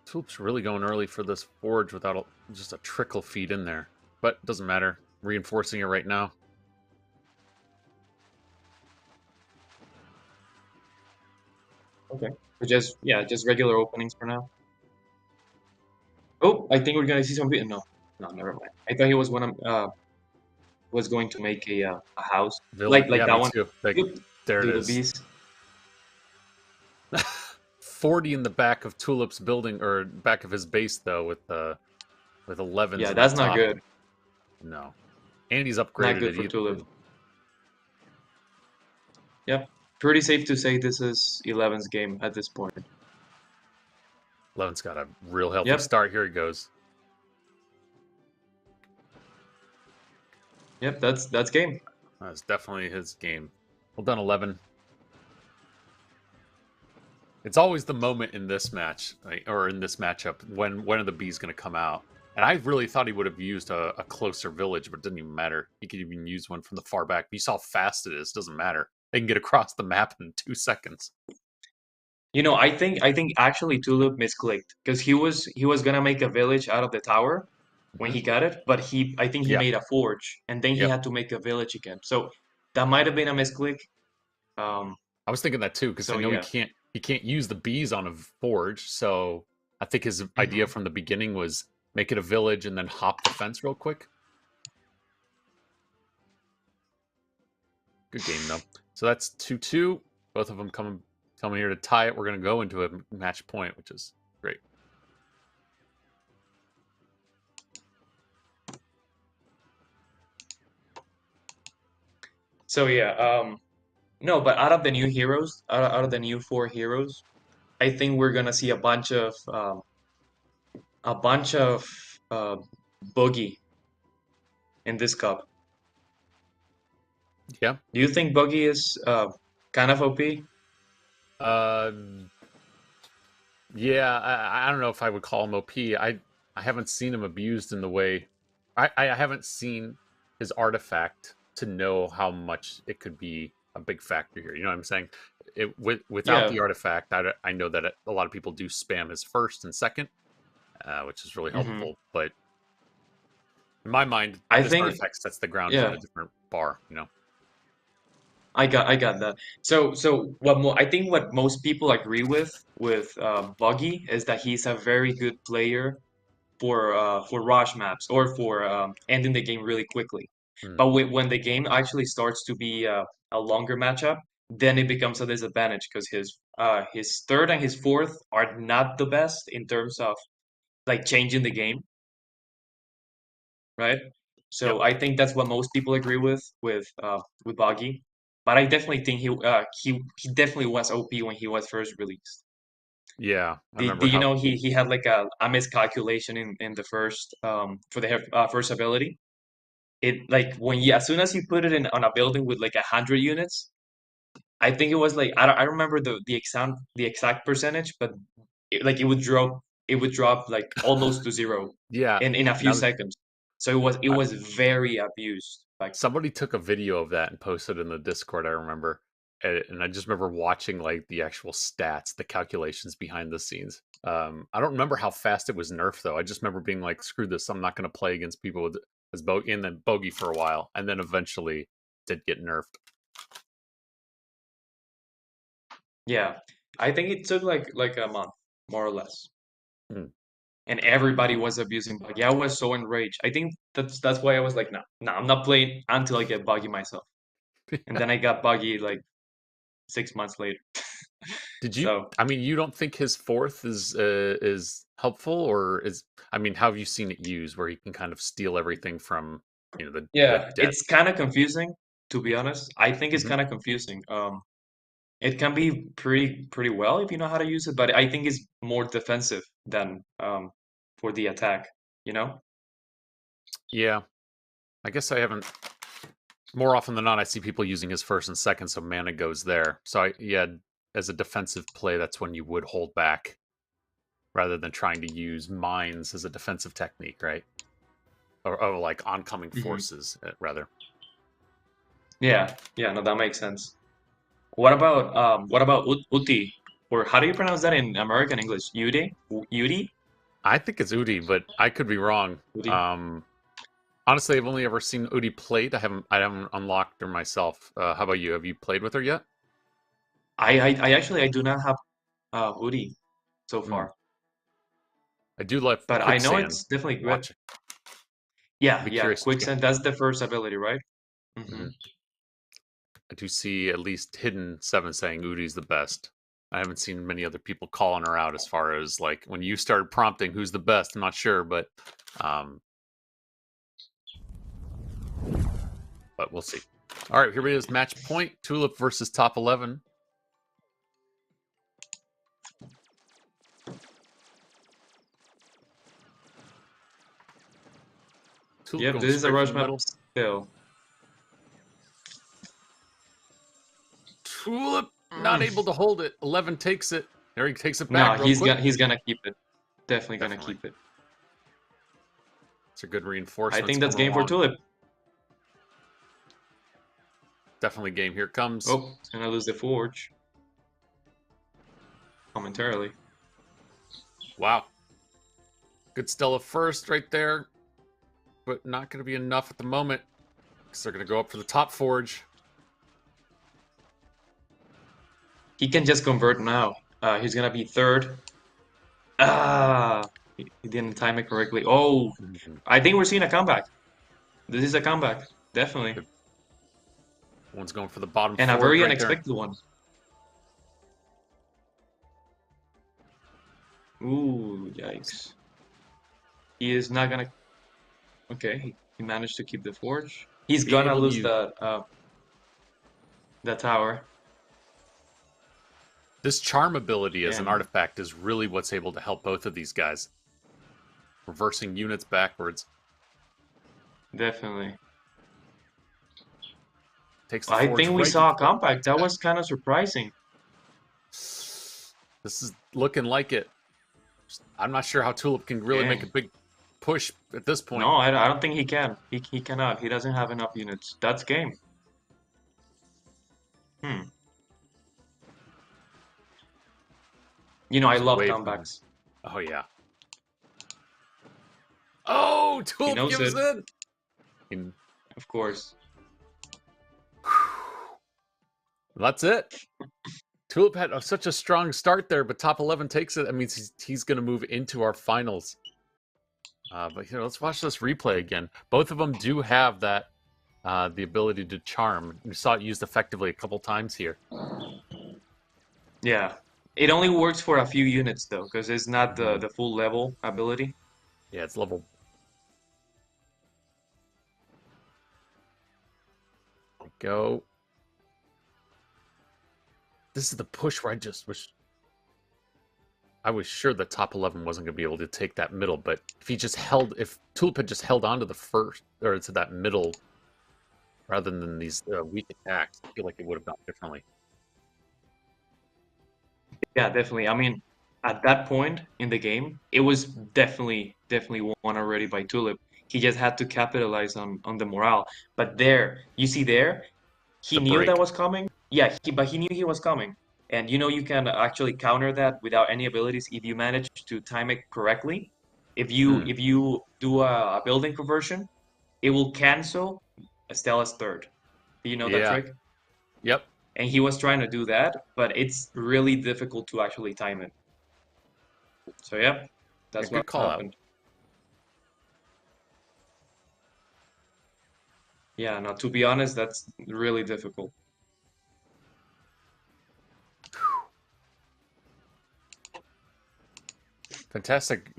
Tulip's really going early for this forge without just a trickle feed in there, but it doesn't matter. Reinforcing it right now. Okay. So just regular openings for now. Oh, I think we're gonna see some people. No, no, never mind. I thought he was going to make a house like Yeah, that me one. too. Like, Yep. there it Do the is. beast. 40 in the back of Tulip's building or back of his base though with 11s Yeah, in the that's not top. good. No. And he's Not upgraded good it for either Tulip. too. Yep. Pretty safe to say this is 11's game at this point. 11's got a real healthy Yep. start. Here he goes. Yep. That's game. That's definitely his game. Well done, 11. It's always the moment in this match, like, or in this matchup, when are the bees going to come out? And I really thought he would have used a closer village, but it didn't even matter. He could even use one from the far back. But you saw how fast it is. Doesn't matter. They can get across the map in 2 seconds. I think actually Tulip misclicked because he was gonna make a village out of the tower when Hmm. he got it, but I think he Yeah. made a forge and then he Yep. had to make a village again. So that might have been a misclick. Um, I was thinking that too because I so know he yeah. can't use the bees on a forge. So I think his idea Hmm. from the beginning was make it a village and then hop the fence real quick. Good game though. So that's 2-2. Both of them coming here to tie it. We're gonna go into a match point, which is great. So yeah. No, but out of the new heroes, out of the new four heroes, I think we're gonna see a bunch of uh, boogie in this cup. Yeah. Do you think boogie is kind of OP? Uh, Yeah, I don't know if I would call him OP. I haven't seen him abused in the way I haven't seen his artifact to know how much it could be a big factor here. You know what I'm saying? Without Yeah. the artifact, I know that a lot of people do spam his first and second, which is really Hmm. helpful. But in my mind, I this think, artifact sets the ground at yeah, a different bar. You know? I got that. So I think what most people agree with Buggy is that he's a very good player for rush maps or for ending the game really quickly. Mm, But when the game actually starts to be a longer matchup, then it becomes a disadvantage because his third and his fourth are not the best in terms of like changing the game, right? yep. So I think that's what most people agree with Boggy. But I definitely think he definitely was OP when he was first released. Yeah, I Do remember you how. know he had like a miscalculation in the first for the first ability? It like when you as soon as you put it in on a building with like 100 units, I think it was like I don't remember the exact percentage, but it would drop like almost to zero Yeah, in a and few I was. seconds. So it was very abused. Like Somebody took a video of that and posted in the Discord, I remember. And I just remember watching like the actual stats, the calculations behind the scenes. I don't remember how fast it was nerfed though. I just remember being like, "Screw this! I'm not going to play against people with as bogey and then bogey for a while, and then eventually did get nerfed." yeah, I think it took like a month more or less, Hmm. and everybody was abusing Buggy. I was so enraged. I think that's why I was like, no, I'm not playing until I get Buggy myself. And then I got Buggy like 6 months later. Did you? So I mean, you don't think his fourth is helpful, or is? I mean, how have you seen it used, where he can kind of steal everything from the yeah, dead? it's kind of confusing to be honest. I think it's Hmm. kind of confusing. It can be pretty well if you know how to use it, but I think it's more defensive than for the attack, you know? Yeah, I guess I haven't. More often than not, I see people using his first and second, so mana goes there. So yeah, as a defensive play, that's when you would hold back rather than trying to use mines as a defensive technique, right? Or like oncoming Hmm. forces, rather. Yeah, yeah, no, that makes sense. What about Uti? Or how do you pronounce that in American English? Uti? Uti? I think it's Udi, but I could be wrong. Uti? Honestly, I've only ever seen Udi played. I haven't unlocked her myself. How about you? Have you played with her yet? I do not have Uti so Hmm. far, I do love but I know quicksand. it's definitely good. Watch it. I'd Yeah, be yeah, curious to get. Quicksand, that's the first ability, right? Hmm. Mhm. I do see at least Hidden Seven saying Udi's the best. I haven't seen many other people calling her out as far as like when you started prompting who's the best. I'm not sure, um, but we'll see. All right, here it is. Match point: Tulip versus top 11. Tulip Yep, going this is a straight for rush the map middle. still. Tulip not Mm. able to hold it. 11 takes it. There he takes it No, back real quick. he's gonna keep it. Definitely gonna Definitely, keep it. it's a good I reinforcements think that's coming game for along. Tulip. Definitely game. Here it comes. Oh, he's gonna lose the forge momentarily. Wow, good Stella first right there, but not going to be enough at the moment because they're going to go up for the top forge. He can just convert now. He's gonna be third. Ah, he didn't time it correctly. Oh, Mhm. I think we're seeing a comeback. This is a comeback, definitely, Good. One's going for the bottom and a forge very right there. unexpected one. Ooh, yikes! He is not gonna. Okay, he managed to keep the forge. He's Being gonna able to lose use the tower. this charm ability as an Damn, artifact is really what's able to help both of these guys. Reversing units backwards. definitely. Takes the I forge think we right saw a before it comeback. gets That back. was kind of surprising. This is looking like it. I'm not sure how Tulip can really make a Okay. big push at this point. No, I don't think he can. He cannot. He doesn't have enough units. That's game. Hmm. You know, I Just love wait for them. comebacks. Oh yeah. Oh, He Tulip knows gives it, in. And of course. that's it. Tulip had such a strong start there, but top 11 takes it. That means he's going to move into our finals. But here, let's watch this replay again. Both of them do have that the ability to charm. We saw it used effectively a couple times here. Yeah. It only works for a few units though, because it's not Mm-hmm. the full level ability. Yeah, it's level. Go. This is the push where I just wish. I was sure the top 11 wasn't going to be able to take that middle, but if Tulip had just held on to the first, or to that middle, rather than these weak attacks, I feel like it would have gone differently. Yeah, definitely. I mean, at that point in the game, it was definitely won already by Tulip. He just had to capitalize on the morale. But there, you see there, he The knew that break. was coming. Yeah, but he knew he was coming. And you know you can actually counter that without any abilities if you manage to time it correctly. Hmm. If you do a building conversion, it will cancel Stella's third. Do you know that Yeah. trick? Yep. And he was trying to do that, but it's really difficult to actually time it. So yeah, A that's good what call out. happened. Yeah, now to be honest, that's really difficult. Fantastic,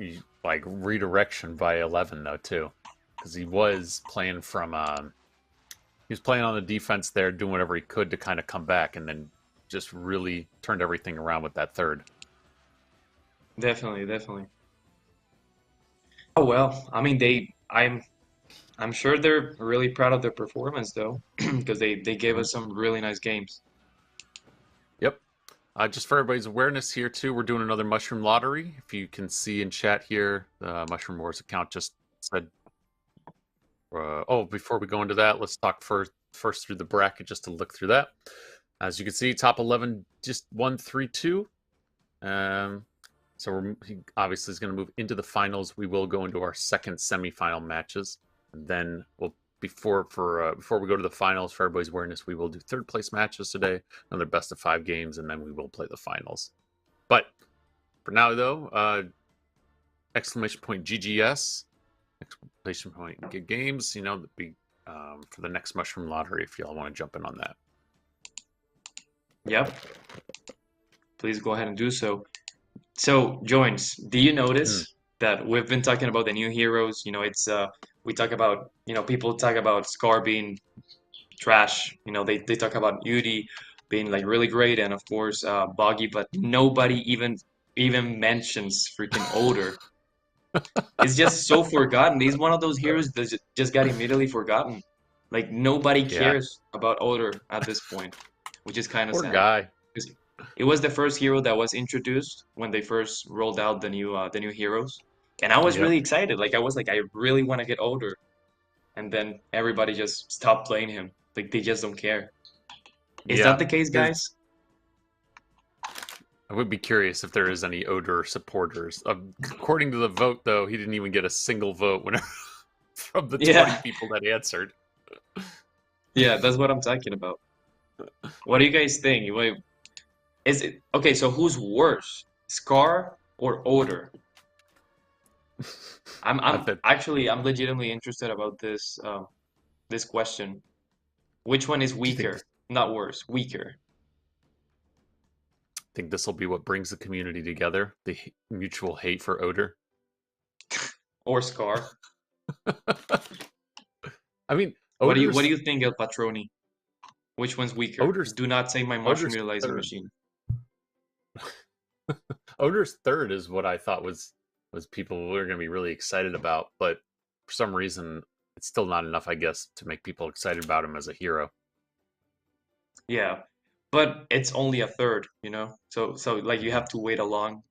like redirection by 11 though too, because he was playing from he was playing on the defense there, doing whatever he could to kind of come back, and then just really turned everything around with that third. Definitely, definitely. Oh well, I mean I'm sure they're really proud of their performance though, because they gave Mhm. us some really nice games. Yep. Just for everybody's awareness here too, we're doing another mushroom lottery. If you can see in chat here, the Mushroom Wars account just said. Oh, before we go into that, let's talk first through the bracket just to look through that. As you can see, top 11 just 1-3-2. Um, he obviously is going to move into the finals. We will go into our second semifinal matches, and then before we go to the finals, for everybody's awareness, we will do third place matches today, another best of 5 games, and then we will play the finals. But for now, though, exclamation point GGS, exclamation point good games. For the next mushroom lottery, if y'all want to jump in on that. Yep, please go ahead and do so. So, Joins, do you Mm, notice that we've been talking about the new heroes? You know, it's we talk about, you know, people talk about Scar being trash. You know, they talk about Yuri being like really great, and of course Boggy, but nobody even mentions freaking Odor. It's just so forgotten. He's one of those heroes that just got immediately forgotten. Like nobody yeah, cares about Odor at this point, which is kind of poor sad. guy. 'Cause it was the first hero that was introduced when they first rolled out the new heroes, and I was Yep. really excited. Like I was like, I really want to get Odor, and then everybody just stopped playing him. Like they just don't care. Is that Yeah. the case, His guys? I would be curious if there is any Odor supporters. According to the vote, though, he didn't even get a single vote whenever, from the 20 Yeah, people that answered. yeah, that's what I'm talking about. What do you guys think? Wait, is it okay? So who's worse, Scar or Odor? I I'm bet actually I'm legitimately interested about this question. Which one is do you think weaker? Not worse, weaker. this will be what brings the community together? The mutual hate for Odor. Or Scar? I mean, What do Odor's you think, El Patroni? Which one's weaker? Odor's Do not say my mushroom Odor's utilizing third. machine. Odor's third is what I thought was people were going to be really excited about, but for some reason, it's still not enough, I guess, to make people excited about him as a hero. Yeah. but it's only a third, you know. So like you have to wait a long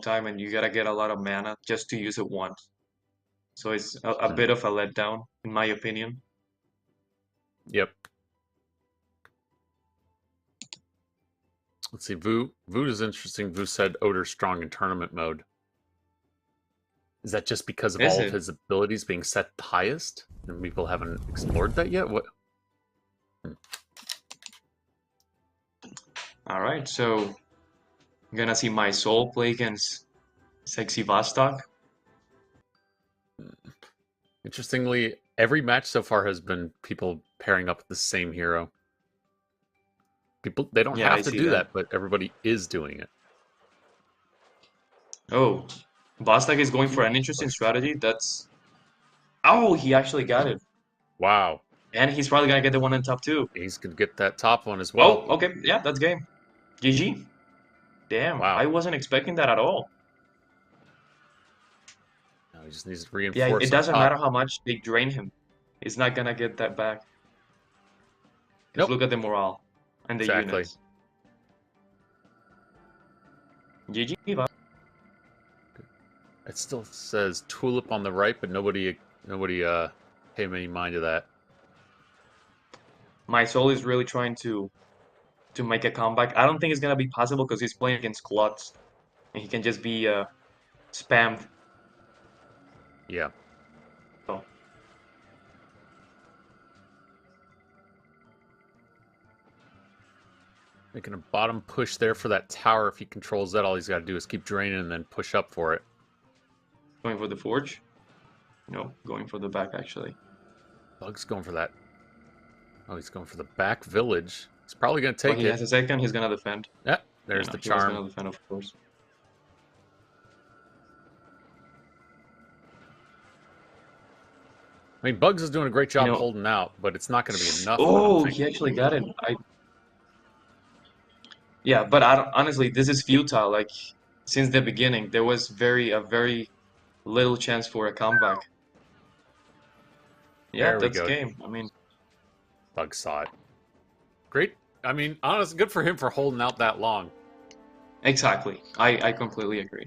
time, and you gotta get a lot of mana just to use it once. So it's a Hmm. bit of a letdown, in my opinion. Yep. Let's see. Vu is interesting. Vu said Odor's strong in tournament mode. Is that just because of Is all of it? his abilities being set highest? And people haven't explored that yet? What? Hmm. All right, so I'm gonna see my soul play against Sexy Vostok. Interestingly, every match so far has been people pairing up with the same hero. People, they don't Yeah, I have to see do that. that, but everybody is doing it. Oh, Vostok is going for an interesting Push. strategy. That's Oh, he actually got it. Wow. And he's probably gonna get the one on top too. He's going to get that top one as well. Oh, okay. Yeah, that's game. GG. Damn, Wow. I wasn't expecting that at all. Now he just needs to Yeah, it reinforce up doesn't top. matter how much they drain him. He's not gonna get that back. Because Nope. look at the morale and the Exactly. units. GG. It still says Tulip on the right, but nobody pay any mind to that. My soul is really trying to make a comeback. I don't think it's gonna be possible because he's playing against Klutz and he can just be spammed. Yeah. So, Making a bottom push there for that tower. If he controls that, all he's got to do is keep draining and then push up for it. going for the forge? No, going for the back actually. Bug's going for that. Oh, he's going for the back village. He's probably going to Well, take he it. has a second. He's gonna defend. Yeah, You there's know, the he was charm. gonna defend, of course. I mean, Bugs is doing a great You job know, holding out, but it's not going to be enough, I don't oh, think. he actually got it. Yeah, but I don't, honestly, this is futile. Like since the beginning, there was very little chance for a comeback. Yeah, There we that's go. game. I mean, Bug saw it. Great. I mean, honestly, good for him for holding out that long. exactly. I completely agree.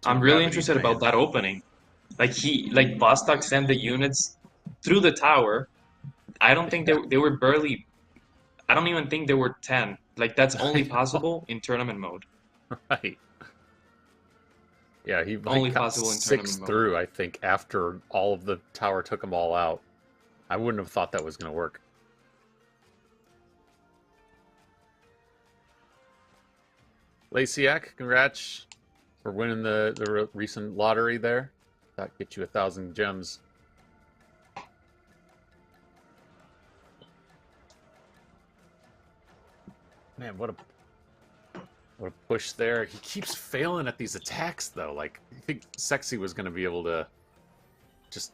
I'm Neptune really gravity interested drain. about that opening. Like Vostok sent the units through the tower. I don't think Yeah. they were barely. I don't even think there were 10. Like that's only I know. possible in tournament mode. Right. Yeah, he like Only got possible in six tournament mode. through, I think, after all of the tower took them all out. I wouldn't have thought that was going to work. Lacyak, congrats for winning the recent lottery there. That gets you 1,000 gems. Man, what a push there. He keeps failing at these attacks though. Like I think Sexy was going to be able to just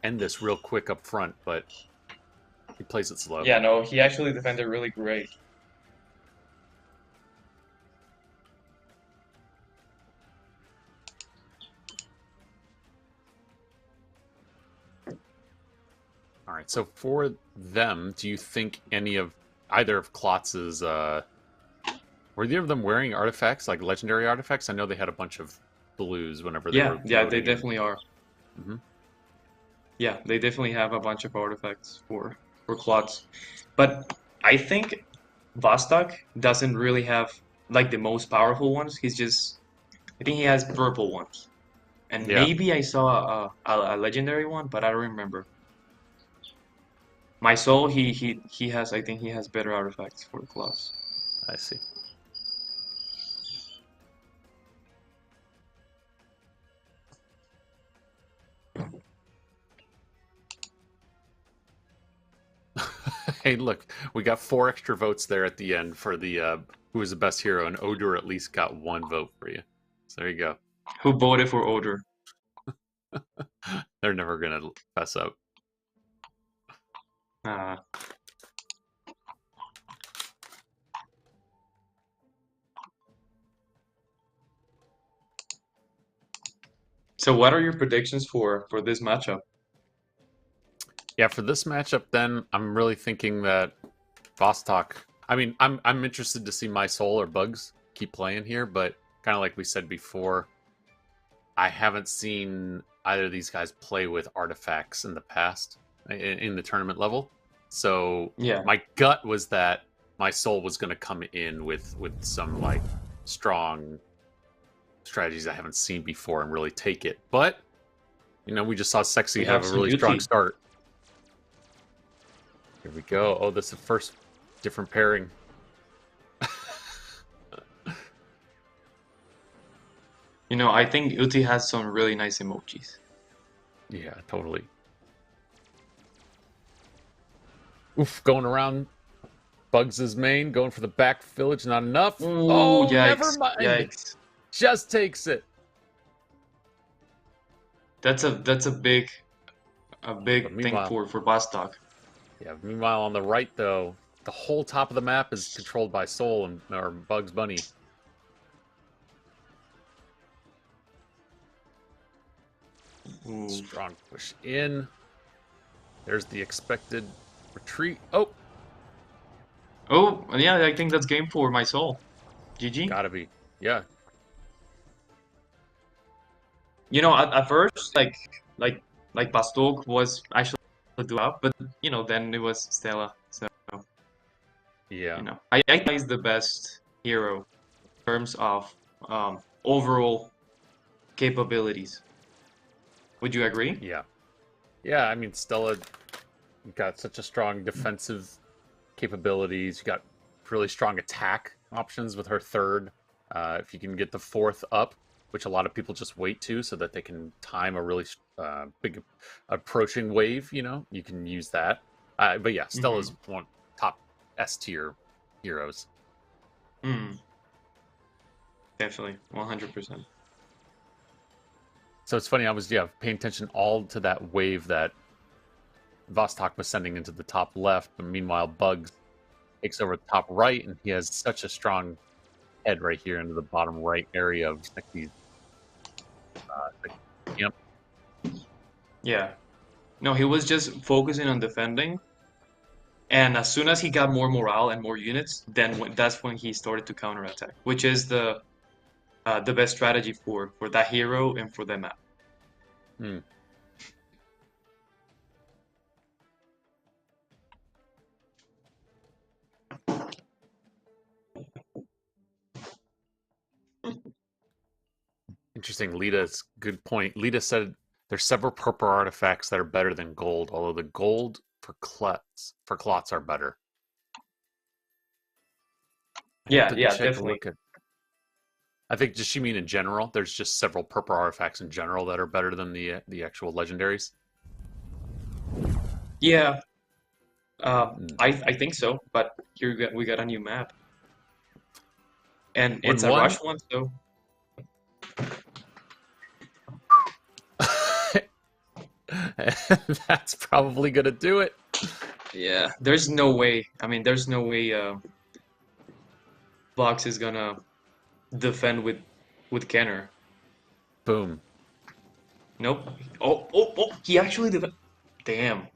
end this real quick up front, but he plays it slow. Yeah, no, he actually defended really great. All right. So for them, do you think either of Klotz's were either of them wearing artifacts like legendary artifacts? I know they had a bunch of blues whenever they Yeah, were yeah, they loading in. definitely are. Hmm. Yeah, they definitely have a bunch of artifacts for Klutz. But I think Vostok doesn't really have like the most powerful ones. I think he has purple ones. And Yeah, maybe I saw a legendary one, but I don't remember. My soul, he has, I think he has better artifacts for Klutz. I see. Hey, look, we got 4 extra votes there at the end for the who was the best hero, and Odor at least got 1 vote for you. So there you go. Who voted for Odor? They're never gonna fess up. Uh, so what are your predictions for this matchup? Yeah, for this matchup, then I'm really thinking that Vostok. I mean, I'm interested to see my soul or bugs keep playing here, but kind of like we said before, I haven't seen either of these guys play with artifacts in the past in the tournament level. So Yeah. my gut was that my soul was going to come in with some like strong strategies I haven't seen before and really take it. But we just saw Sexy We have have a some really strong beauty. start. Here we go. Oh, this is the first different pairing. I think Uti has some really nice emojis. Yeah, totally. Oof, going around Bugs' main, going for the back village, not enough. Ooh, Oh, never yikes. mind. Yikes. Just takes it. That's a But big thing meanwhile, for Vostok. yeah, meanwhile on the right though, the whole top of the map is controlled by Soul and or Bugs Bunny. Ooh. Strong push in. There's the expected retreat. Oh, Oh, yeah, I think that's game for my soul. GG. gotta be. Yeah, At first, like Vostok was actually do up, but then it was Stella. So yeah, I think he's the best hero in terms of overall capabilities. Would you agree? yeah, yeah. I mean, Stella got such a strong defensive capabilities. You got really strong attack options with her third. If you can get the fourth up, which a lot of people just wait to so that they can time a really big approaching wave, you can use that. But yeah, Stella's one top S tier heroes. Mm, definitely, 100%. So it's funny, I was paying attention all to that wave that Vostok was sending into the top left, but meanwhile Bugs takes over the top right, and he has such a strong head right here into the bottom right area of Sexy's camp. Yeah. No, he was just focusing on defending, and as soon as he got more morale and more units, that's when he started to counterattack, which is the best strategy for that hero and for that map. Hmm. Interesting. Lita's good point. Lita said there's several purple artifacts that are better than gold, although the gold for clots are better. I have Yeah, to yeah, take a definitely. look at. I think does she mean in general? There's just several purple artifacts in general that are better than the actual legendaries. Yeah, Hmm. I think so. But we got a new map, and it's a rush 1-1. one, so That's probably gonna do it. yeah, there's no way. I mean, there's no way Vox is gonna defend with Kenner. Boom. Nope. Oh, he actually defend. Damn.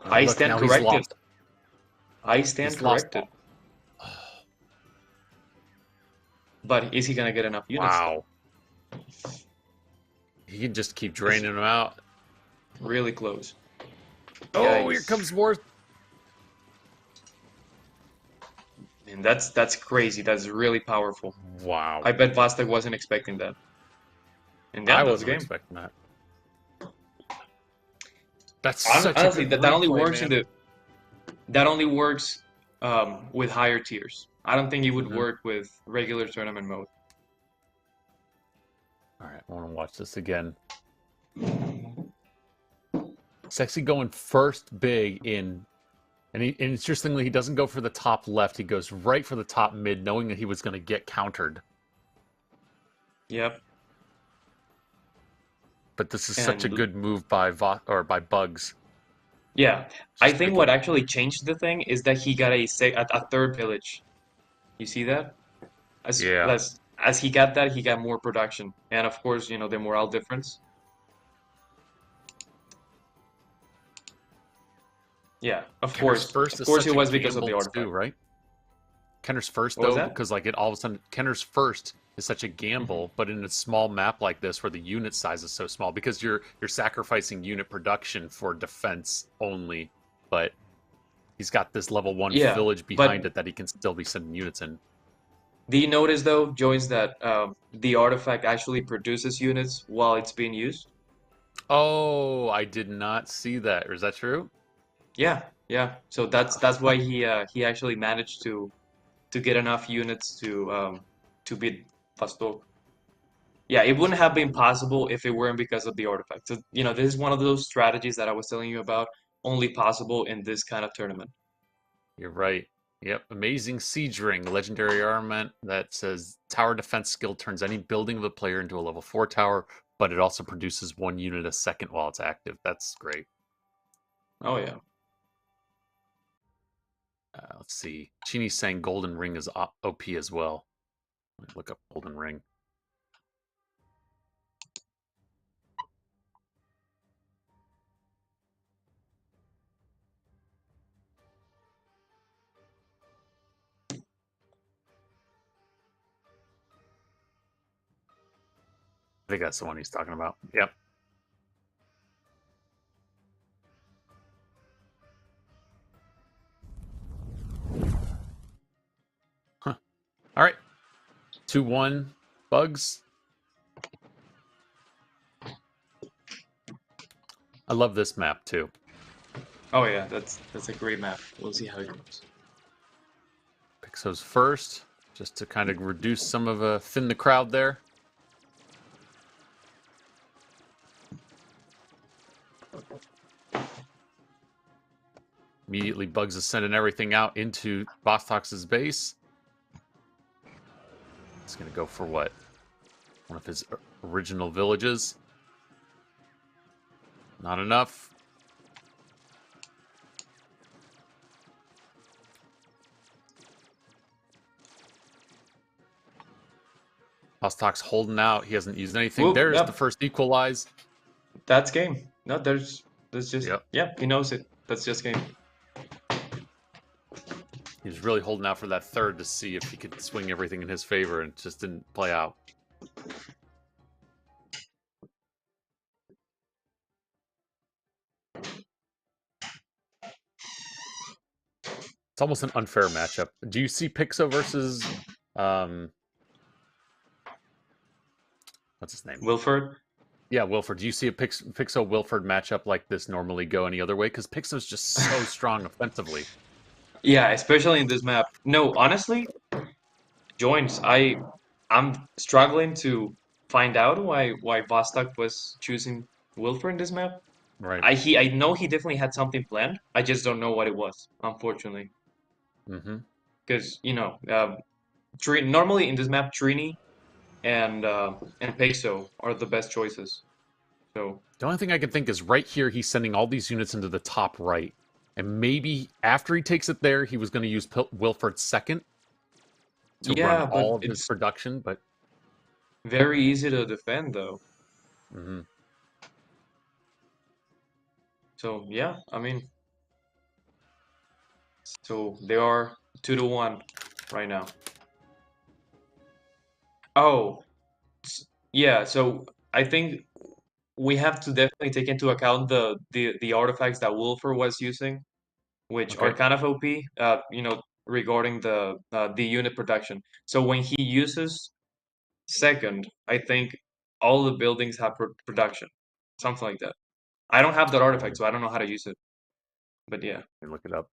I Look, stand now he's corrected. lost. I stand He's lost corrected. all. But is he gonna get enough units though? Wow. He can just keep It's draining them out. really close. Oh, here Yikes. comes more. And that's crazy. That's really powerful. Wow. I bet Vostok wasn't expecting that. And yeah, I that's wasn't game. expecting that. That's such a Honestly, good that only replay, works man. that only works with higher tiers. I don't think it would Hmm. work with regular tournament mode. All right, I want to watch this again. Sexy going first big in, and interestingly, he doesn't go for the top left. He goes right for the top mid, knowing that he was going to get countered. Yep. But this is such a And good move by by Bugs. Yeah, I Just think make what him. actually changed the thing is that he got a third village. You see that? As Yeah. as he got that, he got more production, and of course, the morale difference. Yeah, Kenner's of first is course, it such a was because of the gamble too, artifact. right? Kenner's first What was though, that? because like it all of a sudden Kenner's first is such a Hmm. gamble, but in a small map like this where the unit size is so small, because you're sacrificing unit production for defense only, but he's got this level one Yeah, village behind but it that he can still be sending units in. do you notice though, Joyce, that the artifact actually produces units while it's being used? Oh, I did not see that. Is that true? Yeah, yeah. So that's why he actually managed to get enough units to beat Vostok. Yeah, it wouldn't have been possible if it weren't because of the artifact. So, this is one of those strategies that I was telling you about, only possible in this kind of tournament. You're right. Yep. Amazing Siege Ring, legendary armament that says tower defense skill turns any building of the player into a level 4 tower, but it also produces one unit a second while it's active. That's great. Oh yeah. Let's see. Chini's saying Golden Ring is OP as well. Let me look up Golden Ring. I think that's the one he's talking about. Yep. Huh. All right. 2-1 bugs. I love this map too. Oh yeah, that's a great map. We'll see how it goes. Pixos first, just to kind of reduce some of thin the crowd there. Immediately Bugs is sending everything out into Vostok's base. It's gonna go for what? One of his original villages. Not enough. Vostok's holding out. He hasn't used anything. Whoop, There's the yep, first equalize. that's game. No, there's just Yep. yeah, he knows it. That's just game. He was really holding out for that third to see if he could swing everything in his favor, and it just didn't play out. It's almost an unfair matchup. Do you see Pixo versus um what's his name? Wilford. Yeah, Wilford. Do you see a Pixo Wilford matchup like this normally go any other way? Because Pixo's just so strong offensively. Yeah, especially in this map. No, honestly, joins. I'm struggling to find out why Vostok was choosing Wilford in this map. Right. I know he definitely had something planned. I just don't know what it was, unfortunately. Mm-hmm. Because normally in this map, Trini and Peso are the best choices. So The only thing I can think is right here, he's sending all these units into the top right. And maybe after he takes it there, he was going to use Wilford second to run yeah, but all of his it's production. But very easy to defend though. mhm. So yeah, I mean, so they are 2-1 right now. Oh, yeah. So I think we have to definitely take into account the artifacts that Wolfer was using, which are Okay. kind of OP. Regarding the unit production. So when he uses second, I think all the buildings have production, something like that. I don't have that artifact, Let so I don't know how to use it. But yeah, me look it up.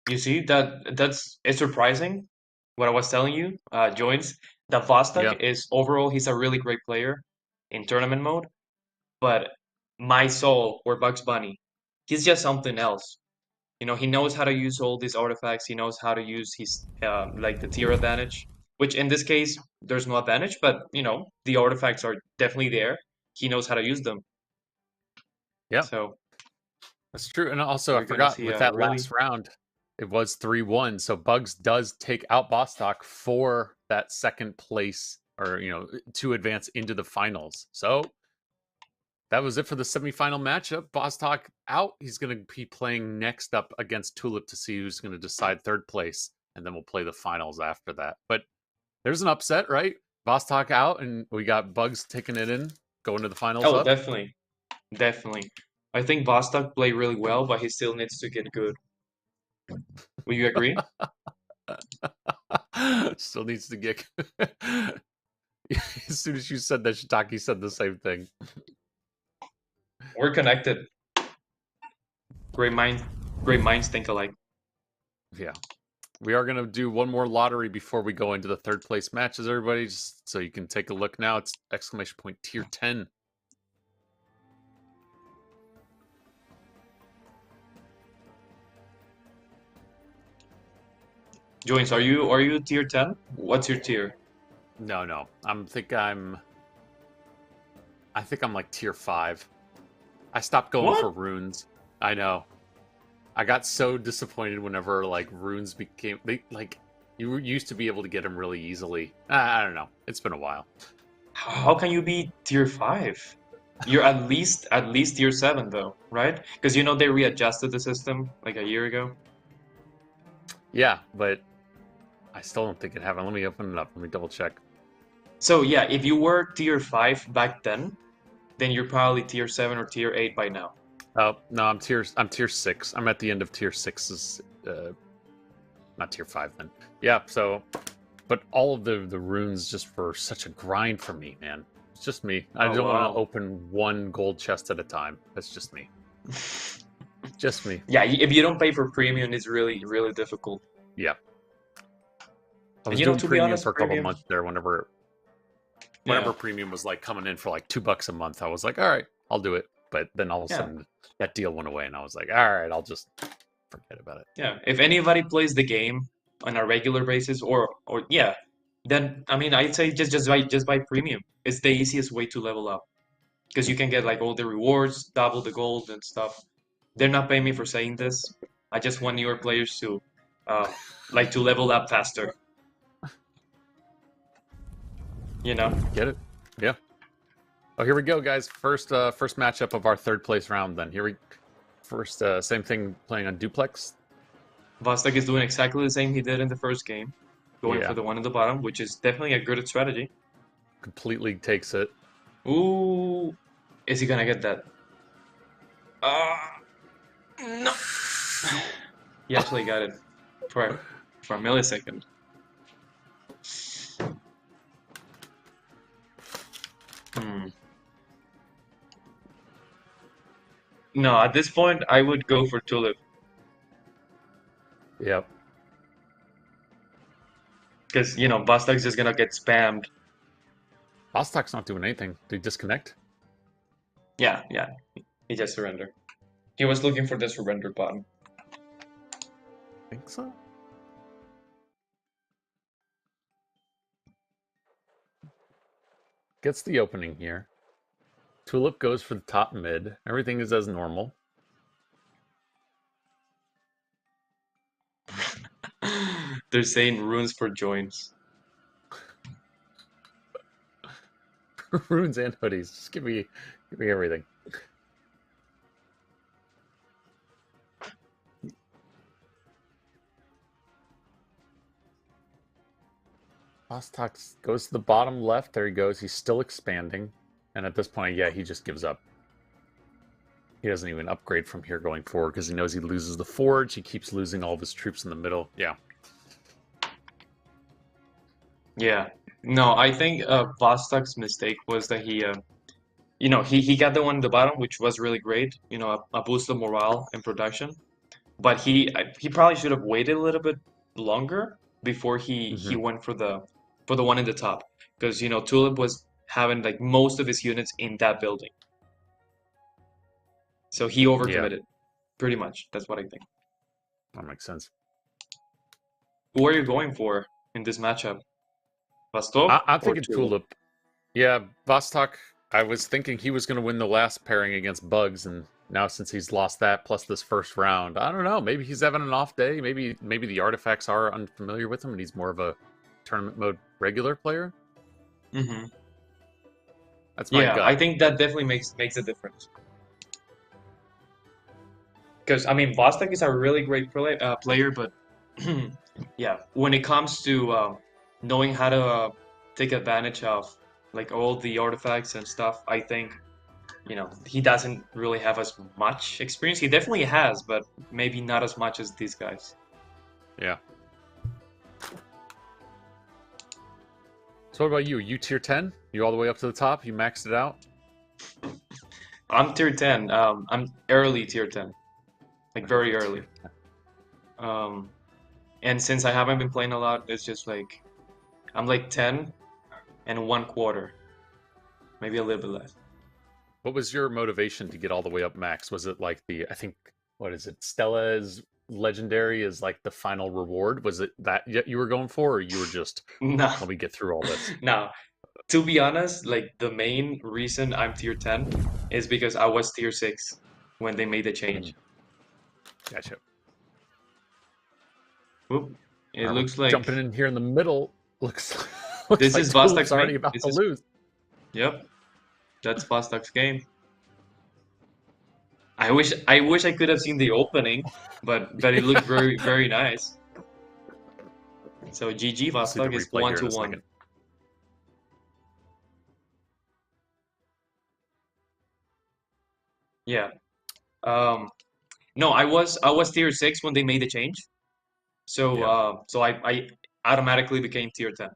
you see that's it's surprising. What I was telling you, joins that Vostok Yeah. is overall he's a really great player in tournament mode, but my soul or Bugs Bunny. he's just something else. He knows how to use all these artifacts. He knows how to use his like the tier advantage, which in this case there's no advantage, but the artifacts are definitely there. He knows how to use them. Yeah, So that's true. And also, I we're gonna forgot see with a that really last round, it was 3-1. So Bugs does take out Vostok for that second place, or to advance into the finals. So that was it for the semifinal matchup. Vostok out. He's going to be playing next up against Tulip to see who's going to decide third place, and then we'll play the finals after that. But there's an upset, right? Vostok out, and we got Bugs taking it in, going to the finals oh up. definitely, definitely. I think Vostok played really well, but he still needs to get good. Will you agree? Still needs to get. As soon as you said that, Shitaki said the same thing. We're connected. Great minds think alike. Yeah. We are going to do one more lottery before we go into the third place matches, everybody, just so you can take a look now. It's exclamation point tier 10. Joins, are you tier 10? What's your tier? No. I think I'm like tier 5. I stopped going What? for runes. I know. I got so disappointed whenever like runes became like you used to be able to get them really easily. I don't know. It's been a while. How can you be tier 5? You're at least tier 7 though, right? Because they readjusted the system like a year ago. Yeah, but I still don't think it happened. Let me open it up. Let me double check. So yeah, if you were tier 5 back then you're probably tier 7 or tier 8 by now. Oh no, I'm tier 6. I'm at the end of tier 6's not tier 5 then. Yeah, so but all of the runes just were such a grind for me, man. It's just me. I Oh don't want to wow. open one gold chest at a time. That's just me. Just me. Yeah, if you don't pay for premium, it's really, really difficult. Yeah. I And was doing to be premium for honest, a couple premium, months there whenever yeah, premium was like coming in for like $2 a month. I was like, all right, I'll do it. But then all of a yeah, sudden that deal went away and I was like, all right, I'll just forget about it. yeah. If anybody plays the game on a regular basis, or yeah, then I mean, I'd say just buy premium. It's the easiest way to level up because you can get like all the rewards, double the gold and stuff. They're not paying me for saying this. I just want your players to, um, like to level up faster. You know. Get it? Yeah. Oh, here we go, guys. First matchup of our third place round. Then first same thing playing on duplex. Vostok is doing exactly the same he did in the first game, going for Yeah, the one in the bottom, which is definitely a good strategy. completely takes it. Ooh, is he gonna get that? No. He actually got it for a millisecond. Hmm. No, at this point, I would go for Tulip Yep. because Vostok's just gonna get spammed. Vostok's not doing anything. Did he disconnect? Yeah, yeah. He just surrendered. He was looking for the surrender button. I think so. Gets the opening here. Tulip goes for the top mid. Everything is as normal. They're saying runes for joins. Runes and hoodies. Just give me everything. Vostok goes to the bottom left. There he goes. He's still expanding. And at this point, yeah, he just gives up. He doesn't even upgrade from here going forward because he knows he loses the forge. He keeps losing all of his troops in the middle. Yeah. Yeah. No, I think Vostok's mistake was that he got the one at the bottom, which was really great. A boost of morale and production. But he probably should have waited a little bit longer before he Hmm. went for the one in the top, because Tulip was having like most of his units in that building, so he Yeah. overcommitted. Pretty much. That's what I think. That makes sense. Who are you going for in this matchup? Vostok I'm or thinking Tulip? Tulip. Yeah, Vostok. I was thinking he was going to win the last pairing against Bugs, and now since he's lost that plus this first round, I don't know. Maybe he's having an off day. Maybe the artifacts are unfamiliar with him, and he's more of a tournament mode regular player. Hmm. That's my Yeah, I gut. think that definitely makes a difference. Because I mean, Vostok is a really great player, but yeah, when it comes to knowing how to take advantage of like all the artifacts and stuff, I think he doesn't really have as much experience. He definitely has, but maybe not as much as these guys. Yeah. So what about you? You tier 10? You all the way up to the top? You maxed it out? I'm tier 10. I'm early tier 10, like very early. Tier 10. Um, and since I haven't been playing a lot, it's just like I'm like 10 and 1/4, maybe a little bit less. What was your motivation to get all the way up max? Was it like I think, what is it? Stella's legendary is like the final reward. Was it that you were going for, or you were just, No, let me get through all this? no. To be honest, like the main reason I'm tier 10 is because I was tier 6 when they made the Mm, change. gotcha. Oop. All It right, we're looks like jumping in here in the middle. Looks looks this like is Tulip's Vostok's main. already about This to is, lose. yep, that's Vostok's game. I wish I could have seen the opening, but it looked very very nice. So GG We'll see the Vostok is replay one here to in a one. second. Yeah. Um, no, I was tier 6 when they made the change. So Yeah. I automatically became tier 10.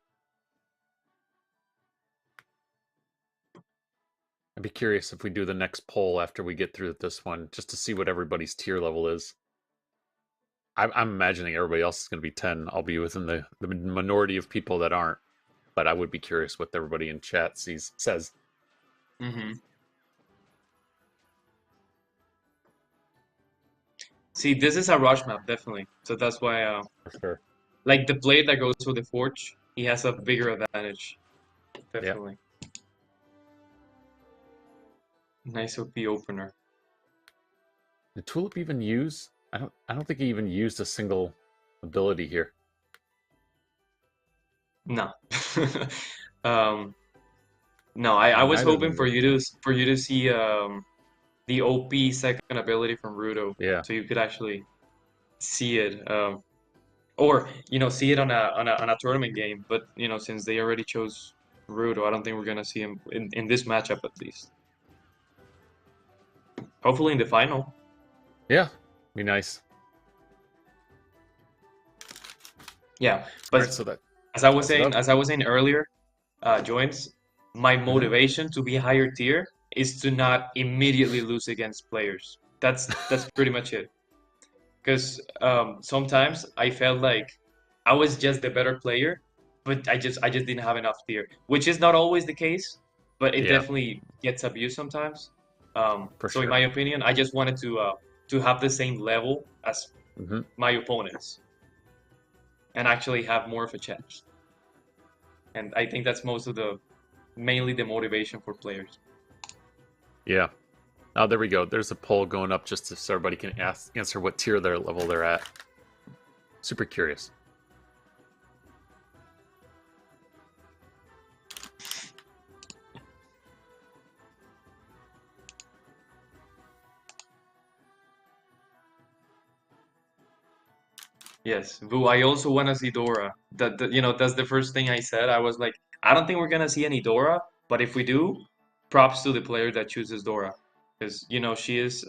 I'd be curious if we do the next poll after we get through this one, just to see what everybody's tier level is. I'm imagining everybody else is going to be 10. I'll be within the minority of people that aren't, but I would be curious what everybody in chat says. Hmm. See, this is a rush map, definitely. So that's why, For sure. like the blade that goes through the forge, he has a bigger advantage. Yeah. Definitely. Nice OP opener. Did Tulip even use? I don't think he even used a single ability here. No. um, no, I was Neither hoping did for they. you to see the OP second ability from Rudo, Yeah. so you could actually see it, or see it on a tournament game. But since they already chose Rudo, I don't think we're gonna see him in this matchup at least. Hopefully in the final. Yeah. Be nice. Yeah, All right. but So that as I was sets it saying, up. as I was saying earlier, joins, my Hmm. motivation to be higher tier is to not immediately lose against players. That's pretty much it. Because sometimes I felt like I was just the better player, but I just didn't have enough tier, which is not always the case, but it Yeah. definitely gets abused sometimes. For So in sure. my opinion, I just wanted to have the same level as Hmm. my opponents and actually have more of a chance. And I think that's mainly the motivation for players. Yeah. Oh, there we go. There's a poll going up just so everybody can answer what tier their level they're at. Super curious. Yes, Vu, I also want to see Dora. That's the first thing I said. I was like, I don't think we're gonna see any Dora, but if we do, props to the player that chooses Dora, because she is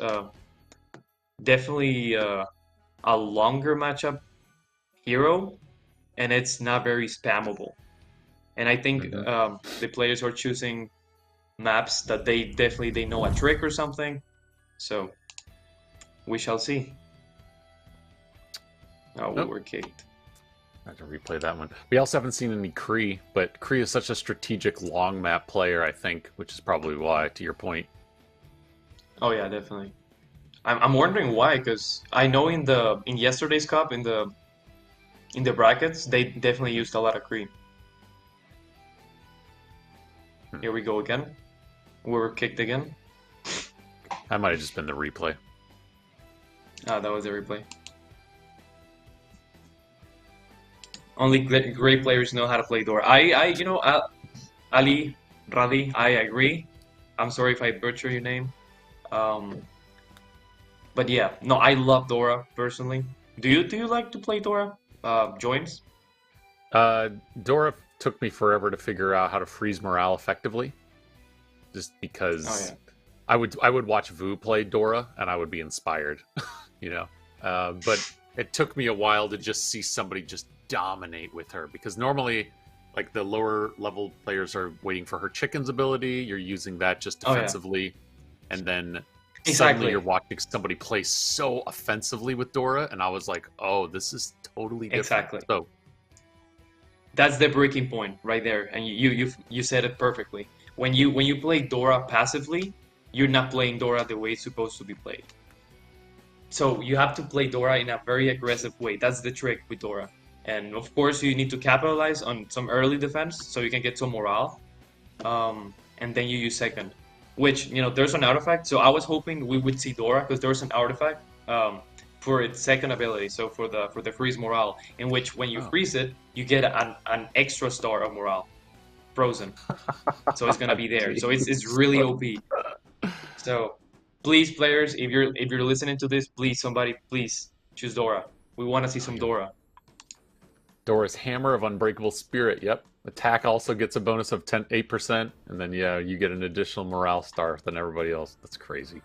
definitely a longer matchup hero, and it's not very spammable. And I think Hmm. the players are choosing maps that they know a trick or something. So we shall see. Oh, we Nope. were kicked. I have to replay that one. We also haven't seen any Kree, but Kree is such a strategic long map player, I think, which is probably why, to your point. Oh yeah, definitely. I'm wondering why, because I know in yesterday's cup in the brackets they definitely used a lot of cream. Hmm. Here we go again. We were kicked again. That might have just been the replay. Ah, that was a replay. Only great players know how to play Dora. Ali, Radi, I agree. I'm sorry if I butcher your name. Um, but yeah, no, I love Dora personally. Do you like to play Dora? Joins? Uh, Dora took me forever to figure out how to freeze morale effectively, just Oh yeah, because I would watch Vu play Dora and I would be inspired, you know. But it took me a while to just see somebody just dominate with her because normally, like the lower level players are waiting for her chicken's ability. You're using that just oh yeah, defensively, and then suddenly you're exactly, watching somebody play so offensively with Dora, and I was like, oh, this is totally different. exactly. So That's the breaking point right there, and you said it perfectly. When you play Dora passively, you're not playing Dora the way it's supposed to be played. So you have to play Dora in a very aggressive way. That's the trick with Dora. And of course, you need to capitalize on some early defense so you can get some morale. And then you use second, which there's an artifact. So I was hoping we would see Dora because there's an artifact for its second ability. So for the freeze morale, in which when you oh. freeze it, you get an extra star of morale frozen. So it's gonna be there. So it's Jeez. really OP. So please, players, if you're listening to this, please somebody please choose Dora. We want to see Oh, some yeah. Dora. Dora's Hammer of Unbreakable Spirit. Yep. Attack also gets a bonus of 8%, and then yeah, you get an additional morale star than everybody else. That's crazy.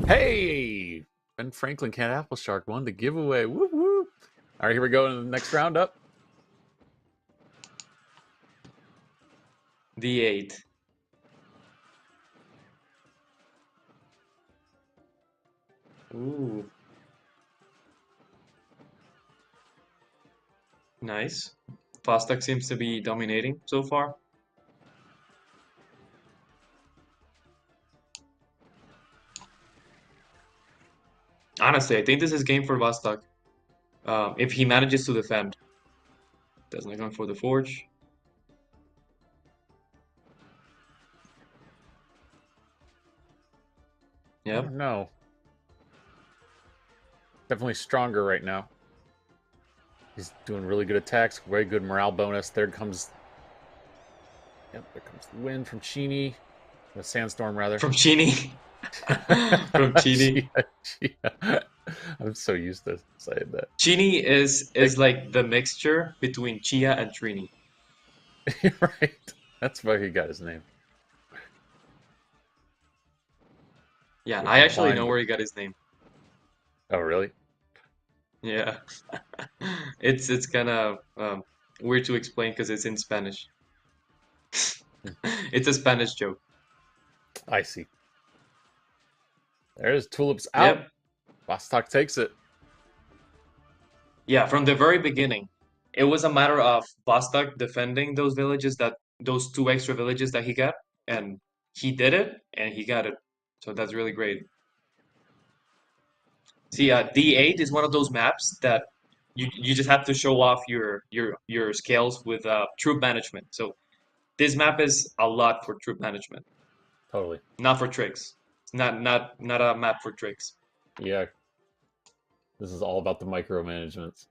Hey, Ben Franklin Cat Apple Shark won the giveaway. Woo woo! All right, here we go in the next roundup. D8. Ooh, nice. Vostok seems to be dominating so far. Honestly, I think this is game for Vostok. If he manages to defend. Doesn't come for the Forge. I Yep. don't know. Definitely stronger right now. He's doing really good attacks, very good morale bonus. There comes, yep, there comes the win from Chini, the Sandstorm rather. From Chini. From Chini. Chia, Chia. I'm so used to saying that. Chini is Like, like the mixture between Chia and Trini. you're right. That's why he got his name. Yeah, Good I actually line. know where he got his name. Oh, really? Yeah. It's kind of weird to explain because it's in Spanish. Hmm, It's a Spanish joke. I see. There's Tulip's out. Yep. Vostok takes it. Yeah, from the very beginning, it was a matter of Vostok defending those villages those two extra villages that he got, and he did it, and he got it. So that's really great. See, D8 is one of those maps that you just have to show off your skills with troop management. So this map is a lot for troop management, Totally. not for tricks. It's not a map for tricks. Yeah, this is all about the micromanagements.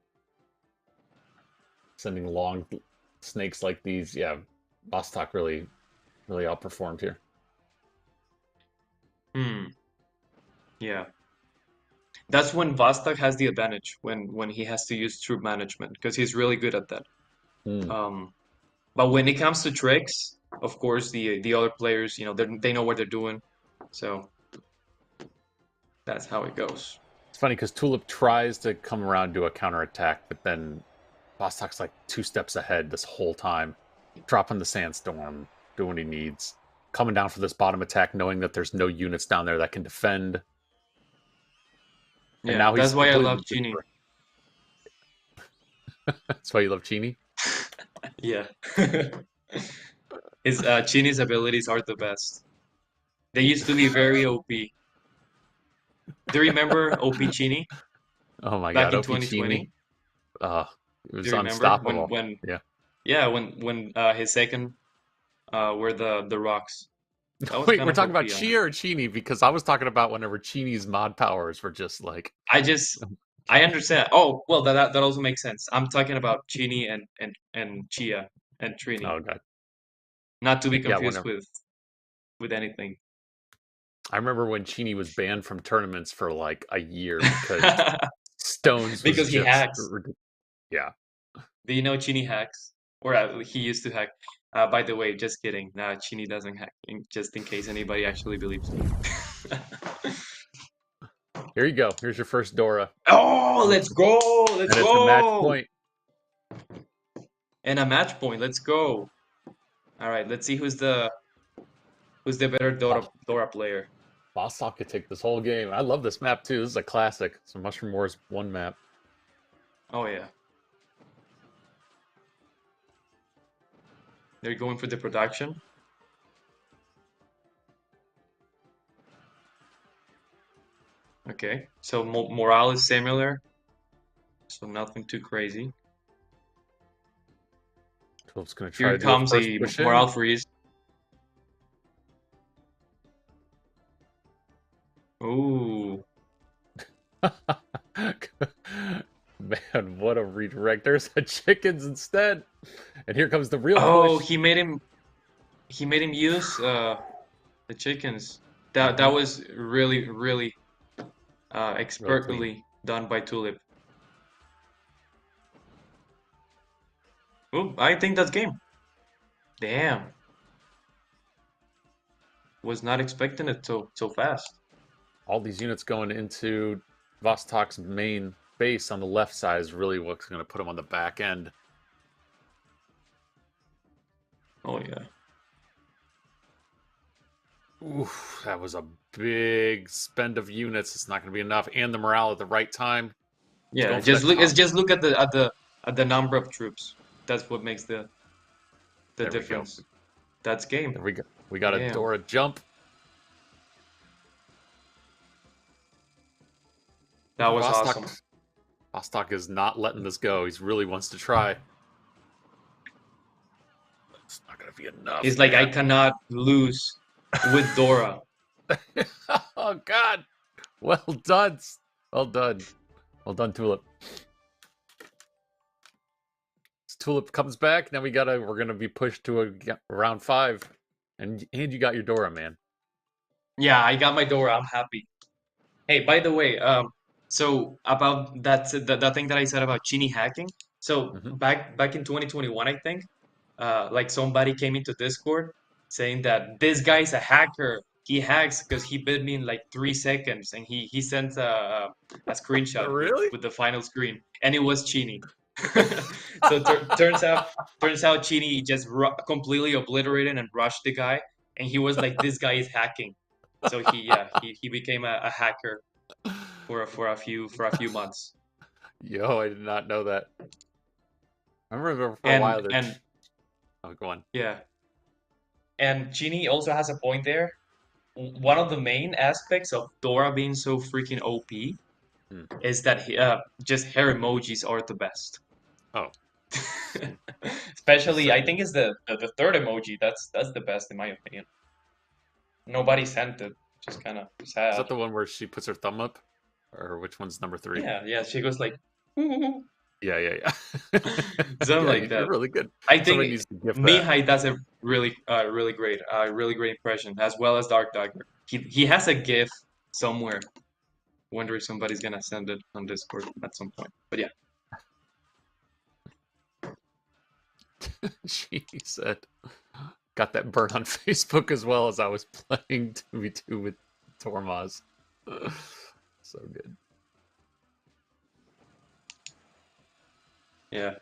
Sending long snakes like these. Yeah, Vostok really outperformed here. Hmm. Yeah. That's when Vostok has the advantage when he has to use troop management because he's really good at that. Hmm. Um, but when it comes to tricks, of course the other players, they know what they're doing. So that's how it goes. It's funny because Tulip tries to come around to a counterattack, but then Vostok's like 2 steps ahead this whole time, dropping the sandstorm, doing what he needs, coming down for this bottom attack, knowing that there's no units down there that can defend, and Yeah, now that's he's why I completely love Genie. destroyed. That's why you love Chini. Yeah. His Genie's abilities are the best. They used to be very OP. Do you remember OP Chini Oh my back God, in OP Chini. 2020? It Do was you remember unstoppable. when Yeah. yeah, when his second were the rocks. That was Wait, kind we're of talking about OP, Chia or Chini? Because I was talking about whenever Chini's mod powers were just like, I just I understand. Oh, well, that also makes sense. I'm talking about Chini and Chia and Trini, oh God. not to be Yeah, confused whenever. with anything. I remember when Chini was banned from tournaments for like a year because Stones was Because he just hacks. yeah. Do you know Chini hacks? Or he used to hack. By the way, just kidding. Nah, Chini doesn't hack. Just in case anybody actually believes me. Here you go. Here's your first Dora. Oh, And let's go! Let's it's a match go! point. And a match point. Let's go. All right, let's see who's the better Dora player. Vostok could take this whole game. I love this map too. This is a classic. So Mushroom Wars 1 map. Oh yeah. They're going for the production. Okay, so morale is similar, so nothing too crazy. Tulip's going to try Here to do a comes first a push in. morale freeze. Ooh. Man, what a redirect. There's a chickens instead. And here comes the real Oh, push. he made him use the chickens. That Hmm. was really Really clean. expertly done by Tulip. Oh, I think that's game. Damn. Was not expecting it so fast. All these units going into Vostok's main base on the left side is really what's going to put him on the back end. Oh yeah. Oof, that was a big spend of units. It's not going to be enough. And the morale at the right time. It's Yeah, going for just that look. It's top. just look at the number of troops. That's what makes the There we go. difference. That's game. There we go. We got a Damn. Dora jump. That was Vostok, awesome. Vostok is not letting this go. He really wants to try. It's not going to be enough, He's like, I man. cannot lose with Dora. Oh, God. Well done. Well done. Well done, Tulip. Tulip comes back. Now we're gonna be pushed to a round 5. And you got your Dora, man. Yeah, I got my Dora. I'm happy. Hey, by the way, so about that thing that I said about Genie hacking. So Hmm. back in 2021, I think, like somebody came into Discord saying that this guy's a hacker. He hacks because he bit me in like 3 seconds, and he sent a screenshot Really? with the final screen, and it was Chini. So turns out Chini just completely obliterated and rushed the guy, and he was like, this guy is hacking. So he became a hacker for a few months. Yo, I did not know that. I remember for a while And there. and Oh, go on. yeah, and Genie also has a point there. One of the main aspects of Dora being so freaking OP Hmm. is that just her emojis are the best. Oh, she's Especially, so I good. think it's the third emoji. That's the best in my opinion. Nobody sent it, which is kind of Is sad. that the one where she puts her thumb up, or which one's number 3? Yeah, she goes like Yeah, yeah, yeah. something Yeah, like you're that. really good. I Somebody think needs to gift that. Mihai does a really great impression, as well as Dark Dagger. He has a GIF somewhere. Wonder if somebody's gonna send it on Discord at some point. But yeah, She said, got that burn on Facebook as well as I was playing 2v2 with Tormaz. So good. yeah.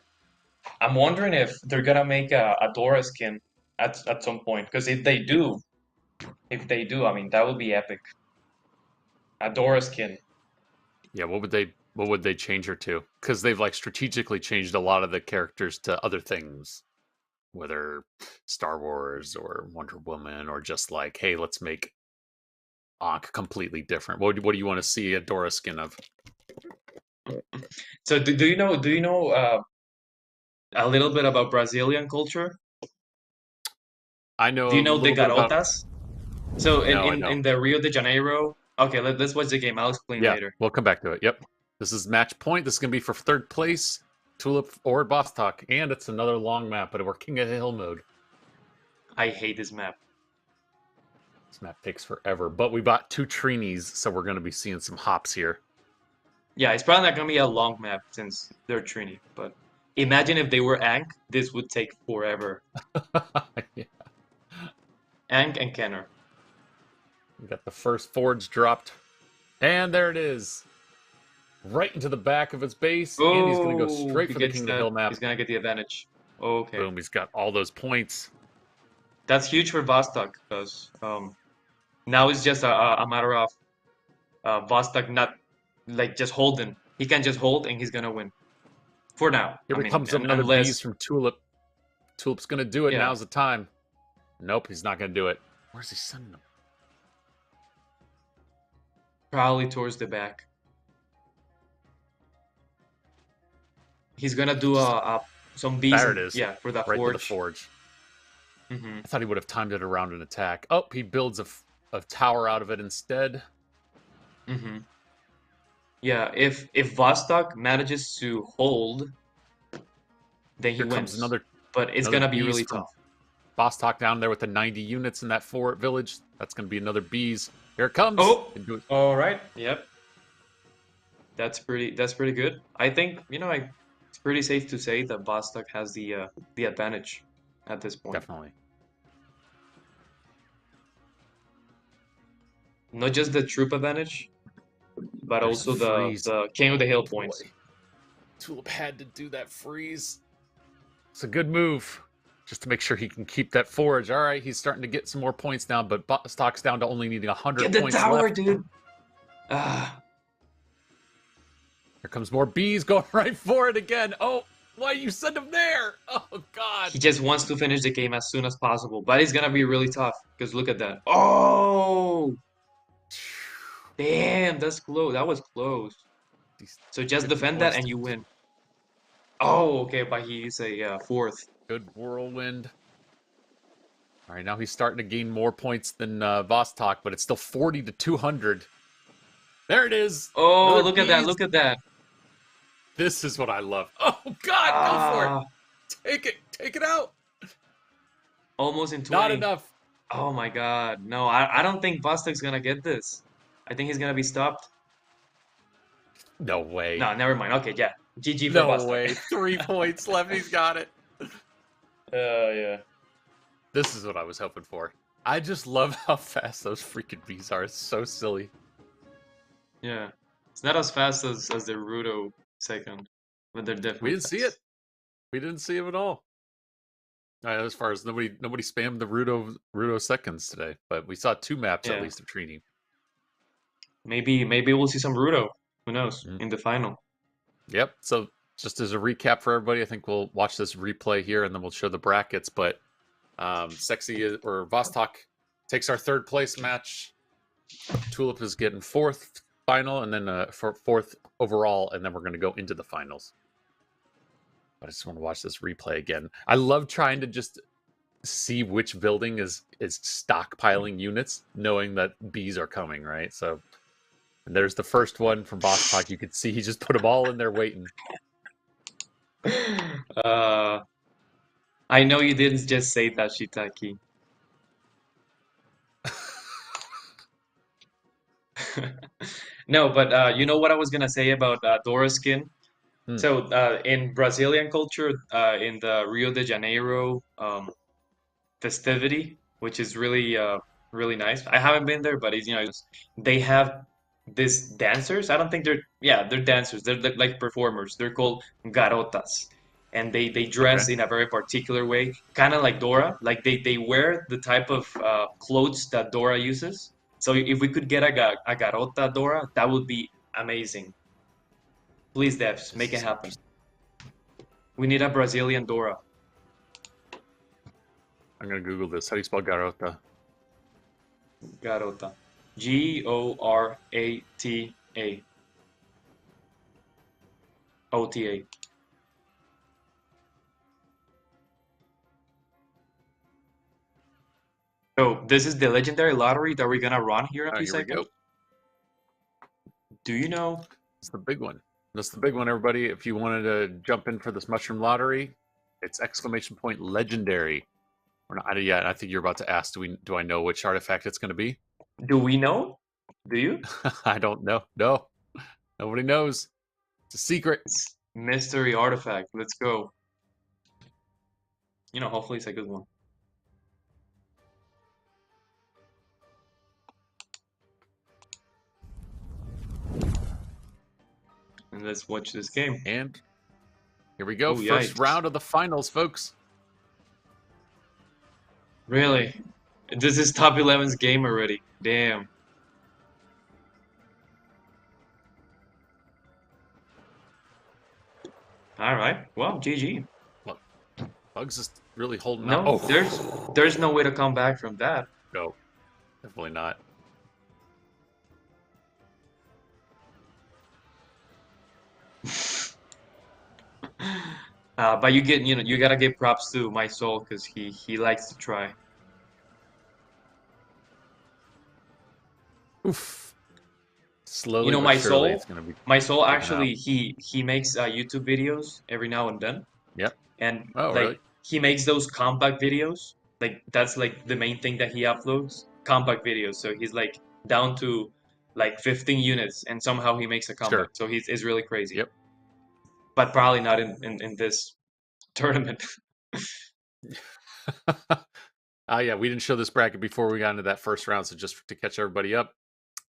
I'm wondering if they're gonna make a Dora skin at some point. Because if they do, I mean that would be epic. A Dora skin. Yeah, what would they change her to? Because they've like strategically changed a lot of the characters to other things, whether Star Wars or Wonder Woman or just like, hey, let's make completely different. What do you want to see a Dora skin of? So do you know a little bit about Brazilian culture? I Do know you a know the little bit about. garotas? So in No, I in don't. in the Rio de Janeiro. Okay, let's watch the game. I'll explain Yeah, later. we'll come back to it. Yep. This is match point. This is gonna be for third place. Tulip or Vostok, and it's another long map, but we're King of the Hill mode. I hate this map. This map takes forever, but we bought 2 Trinis, so we're gonna be seeing some hops here. Yeah, it's probably not gonna be a long map since they're Trini, but imagine if they were Ankh, this would take forever. Yeah. Ankh and Kenner. We got the first forge dropped, and there it is, right into the back of his base, and he's gonna go Oh, straight he for the gets King of the that. Hill map. He's gonna get the advantage. Okay, Boom, he's got all those points. that's huge for Vostok because now it's just a matter of Vostok not like just holding. He can just hold and he's gonna win for now. Here I mean, comes another bees unless from Tulip. Tulip's gonna do it. yeah, Now's the time. Nope, he's not gonna do it. Where's he sending them? probably towards the back. He's gonna do some bees There it and is, yeah for the right to the forge. forge. Hmm. I thought he would have timed it around an attack. Oh, he builds a tower out of it instead. Hmm. Yeah, if Vostok manages to hold, then he Here comes wins. another But it's another gonna be bees really from tough. Vostok down there with the 90 units in that fort village. That's gonna be another bees. Here it comes. Oh, all right. Yep, that's pretty good. I think it's pretty safe to say that Vostok has the advantage at this point. Definitely. Not just the troop advantage, but There's a also the freeze. the King of the Oh Hill boy. points. Tulip had to do that freeze. It's a good move. Just to make sure he can keep that forage. All right, he's starting to get some more points now, but Stock's down to only needing 100 Get the points tower, left. dude. Ah, Here comes more bees going right for it again. Oh, why you send him there? Oh, God. he just wants to finish the game as soon as possible, but it's gonna be really tough because look at that. Oh, damn, that's close. That was close. These So just freaking defend that and ones. you win. Oh, okay, but he's a fourth. Good whirlwind. All right, now he's starting to gain more points than Vostok, but it's still 40 to 200. There it is. Oh, Another look at that! bees. Look at that! This is what I love. Oh, God, go for it. Ah, Take it. Take it out. almost in Not 20. enough. Oh my God, no! I don't think Vostok's gonna get this. I think he's gonna be stopped. No way. No, never mind. Okay, yeah, GG for No Vostok. way. 3 points left. He's got it. Yeah. This is what I was hoping for. I just love how fast those freaking bees are. It's so silly. Yeah, it's not as fast as the Rudo second, but they're We definitely didn't see it. fast. We didn't see him at all. As far as nobody spammed the Rudo seconds today, but we saw 2 maps at Yeah, least of Trini. maybe we'll see some Rudo. Who knows Mm. in the final? Yep. So just as a recap for everybody, I think we'll watch this replay here and then we'll show the brackets. But or Vostok takes our third place match. Tulip is getting fourth final and then for fourth overall, and then we're going to go into the finals. But I just want to watch this replay again. I love trying to just see which building is stockpiling units, knowing that bees are coming, right? So and there's the first one from Vostok. You could see he just put them all in there waiting. uh, I know you didn't just say that, Shitaki. No, but you know what I was gonna say about Dora skin? Hmm. So in Brazilian culture, in the Rio de Janeiro festivity, which is really nice. I haven't been there, but they have these dancers. I don't think they're dancers. They're like performers. They're called garotas, and they Okay. dress in a very particular way, kind of like Dora. Like they wear the type of clothes that Dora uses. So if we could get a garota Dora, that would be amazing. Please, devs, This make it is happen. interesting. We need a Brazilian Dora. I'm gonna Google this. How do you spell garota? Garota. Gorata. OTA. So this is the legendary lottery that we're gonna run here in a All few right, here we seconds. go. Do you know? It's the big one. That's the big one, everybody. If you wanted to jump in for this mushroom lottery, it's exclamation point legendary. We're not yet. I think you're about to ask. Do I know which artifact it's going to be? Do we know? Do you? I don't know. No, nobody knows. It's a secret. It's mystery artifact. Let's go. Hopefully it's a good one. And let's watch this game. And here we go. Oh, First yikes. round of the finals, folks. Really? This is top 11's game already. Damn. All right. Well, GG. Look, Bugs is really holding out. No, Oh, there's no way to come back from that. no, definitely not. But you gotta give props to my soul because he likes to try. Oof. Slowly but My surely, soul, it's going to be my soul taken out. actually he makes YouTube videos every now and then, Yep. and Oh, like really? he makes those compact videos. Like that's like the main thing that he uploads, compact videos. So he's like down to like 15 units, and somehow he makes a comeback. Sure. So it's really crazy. Yep. But probably not in this tournament. Yeah, we didn't show this bracket before we got into that first round, so just to catch everybody up,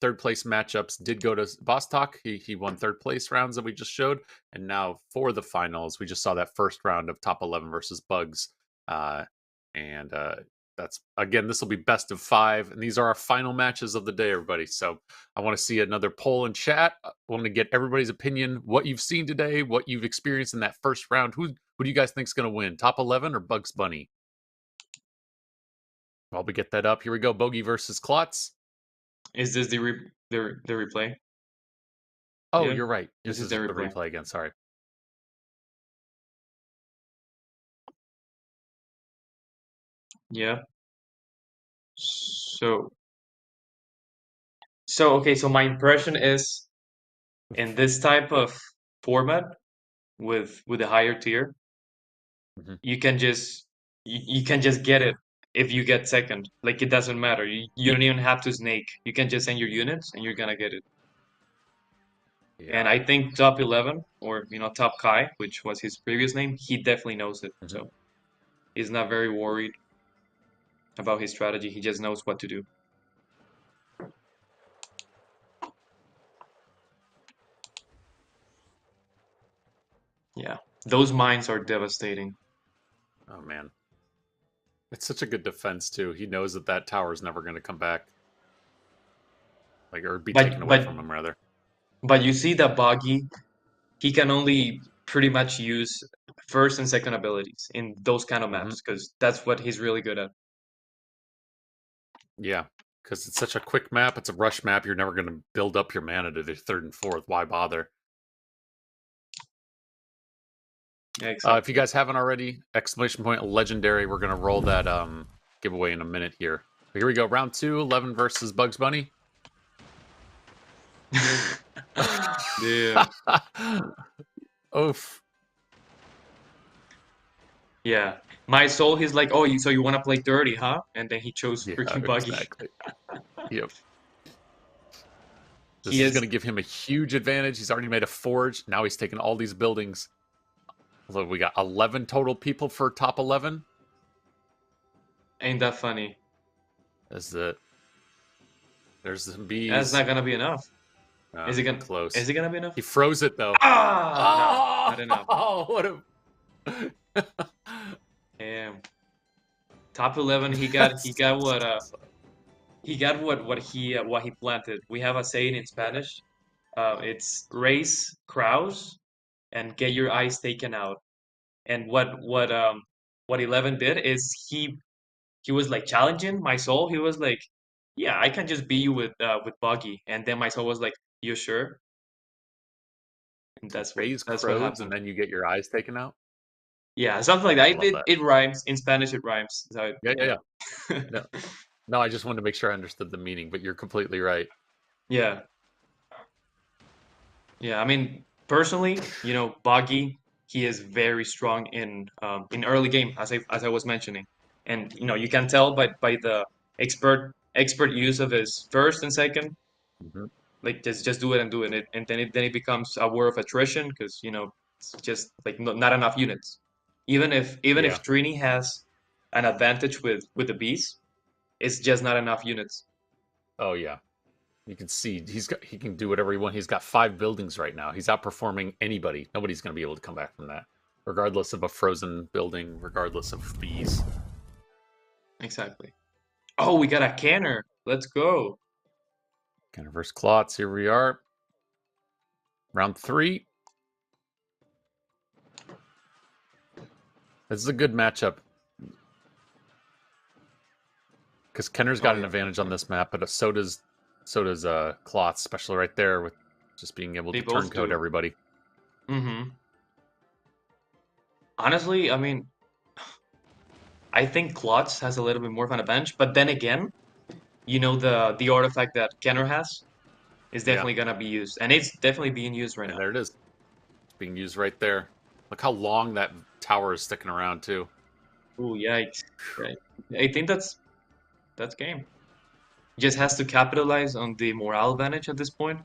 third place matchups did go to Vostok. He won third place rounds that we just showed, and now for the finals, we just saw that first round of top 11 versus Bugs, and that's again, this will be best of 5, and these are our final matches of the day, everybody. So I want to see another poll in chat. I want to get everybody's opinion, what you've seen today, what you've experienced in that first round. Who do you guys think is going to win, top 11 or Bugs Bunny? While we get that up, here we go. Bogey versus Klotz. Is this the replay? Oh, Yeah, you're right. this This is is the the replay. replay again. Sorry. Yeah. So okay, so my impression is in this type of format with a higher tier, Mhm. you can just get it if you get second. Like it doesn't matter. You don't even have to snake. You can just send your units and you're gonna get it. And Yeah. I think top 11 or top Kai, which was his previous name, he definitely knows it. Mhm. So he's not very worried about his strategy. He just knows what to do. Yeah. Those mines are devastating. Oh man, it's such a good defense too. He knows that that tower is never going to come back, like or be taken But away but from him rather. but you see that Boggy, he can only pretty much use first and second abilities in those kind of Hmm. maps because that's what he's really good at. Yeah, because it's such a quick map. It's a rush map. You're never going to build up your mana to the third and fourth. Why bother? Yeah, If you exactly. guys haven't already, exclamation point legendary. We're going to roll that giveaway in a minute here. But here we go. Round 2, 11 versus Bugs Bunny. Damn. Oof. Yeah. My soul, he's like, oh, so you want to play dirty, huh? And then he chose Yeah, freaking Buggy. exactly. Yep. This He is going is, to give him a huge advantage. He's already made a forge. Now he's taken all these buildings. Look, we got 11 total people for top 11. ain't that funny? Is that there's some That's bees. not gonna be enough. Is it gonna, Close. is it gonna be enough? He froze it though. Ah, no, not enough. Oh, what a Damn. Top 11, he got what he planted. We have a saying in Spanish. It's raise crows and get your eyes taken out. And what 11 did is he was like challenging my soul. He was like, yeah, I can just beat you with Buggy. And then my soul was like, you sure? And So phase that's what crows, and happened. then you get your eyes taken out. Yeah, something like that. I love that. It rhymes in Spanish. It rhymes. So Yeah, yeah, yeah, yeah. No, no, I just wanted to make sure I understood the meaning, but you're completely right. yeah, yeah. I mean, personally, Buggy, he is very strong in early game, as I was mentioning, and you can tell by the expert use of his first and second. Hmm. Like just do it and do it, and then it becomes a war of attrition because it's just like not enough units. Even if Yeah. Trini has an advantage with the bees, it's just not enough units. Oh yeah. You can see he can do whatever he wants. He's got 5 buildings right now. He's outperforming anybody. Nobody's going to be able to come back from that, regardless of a frozen building, regardless of bees. Exactly. Oh, we got a canner. Let's go. Kind of versus Klotz. Here we are, round 3. This is a good matchup because Kenner's Oh got an yeah, advantage on this map, but so does Klotz, especially right there with just being able they to both turncoat do. everybody. Mm-hmm. Honestly, I mean, I think Klotz has a little bit more of an advantage, but then again, the artifact that Kenner has is Yeah, definitely gonna be used, and it's definitely being used right and now. there it is. It's being used right there. Look how long that tower is sticking around too. Ooh, yikes! Right. I think that's game. Just has to capitalize on the morale advantage at this point,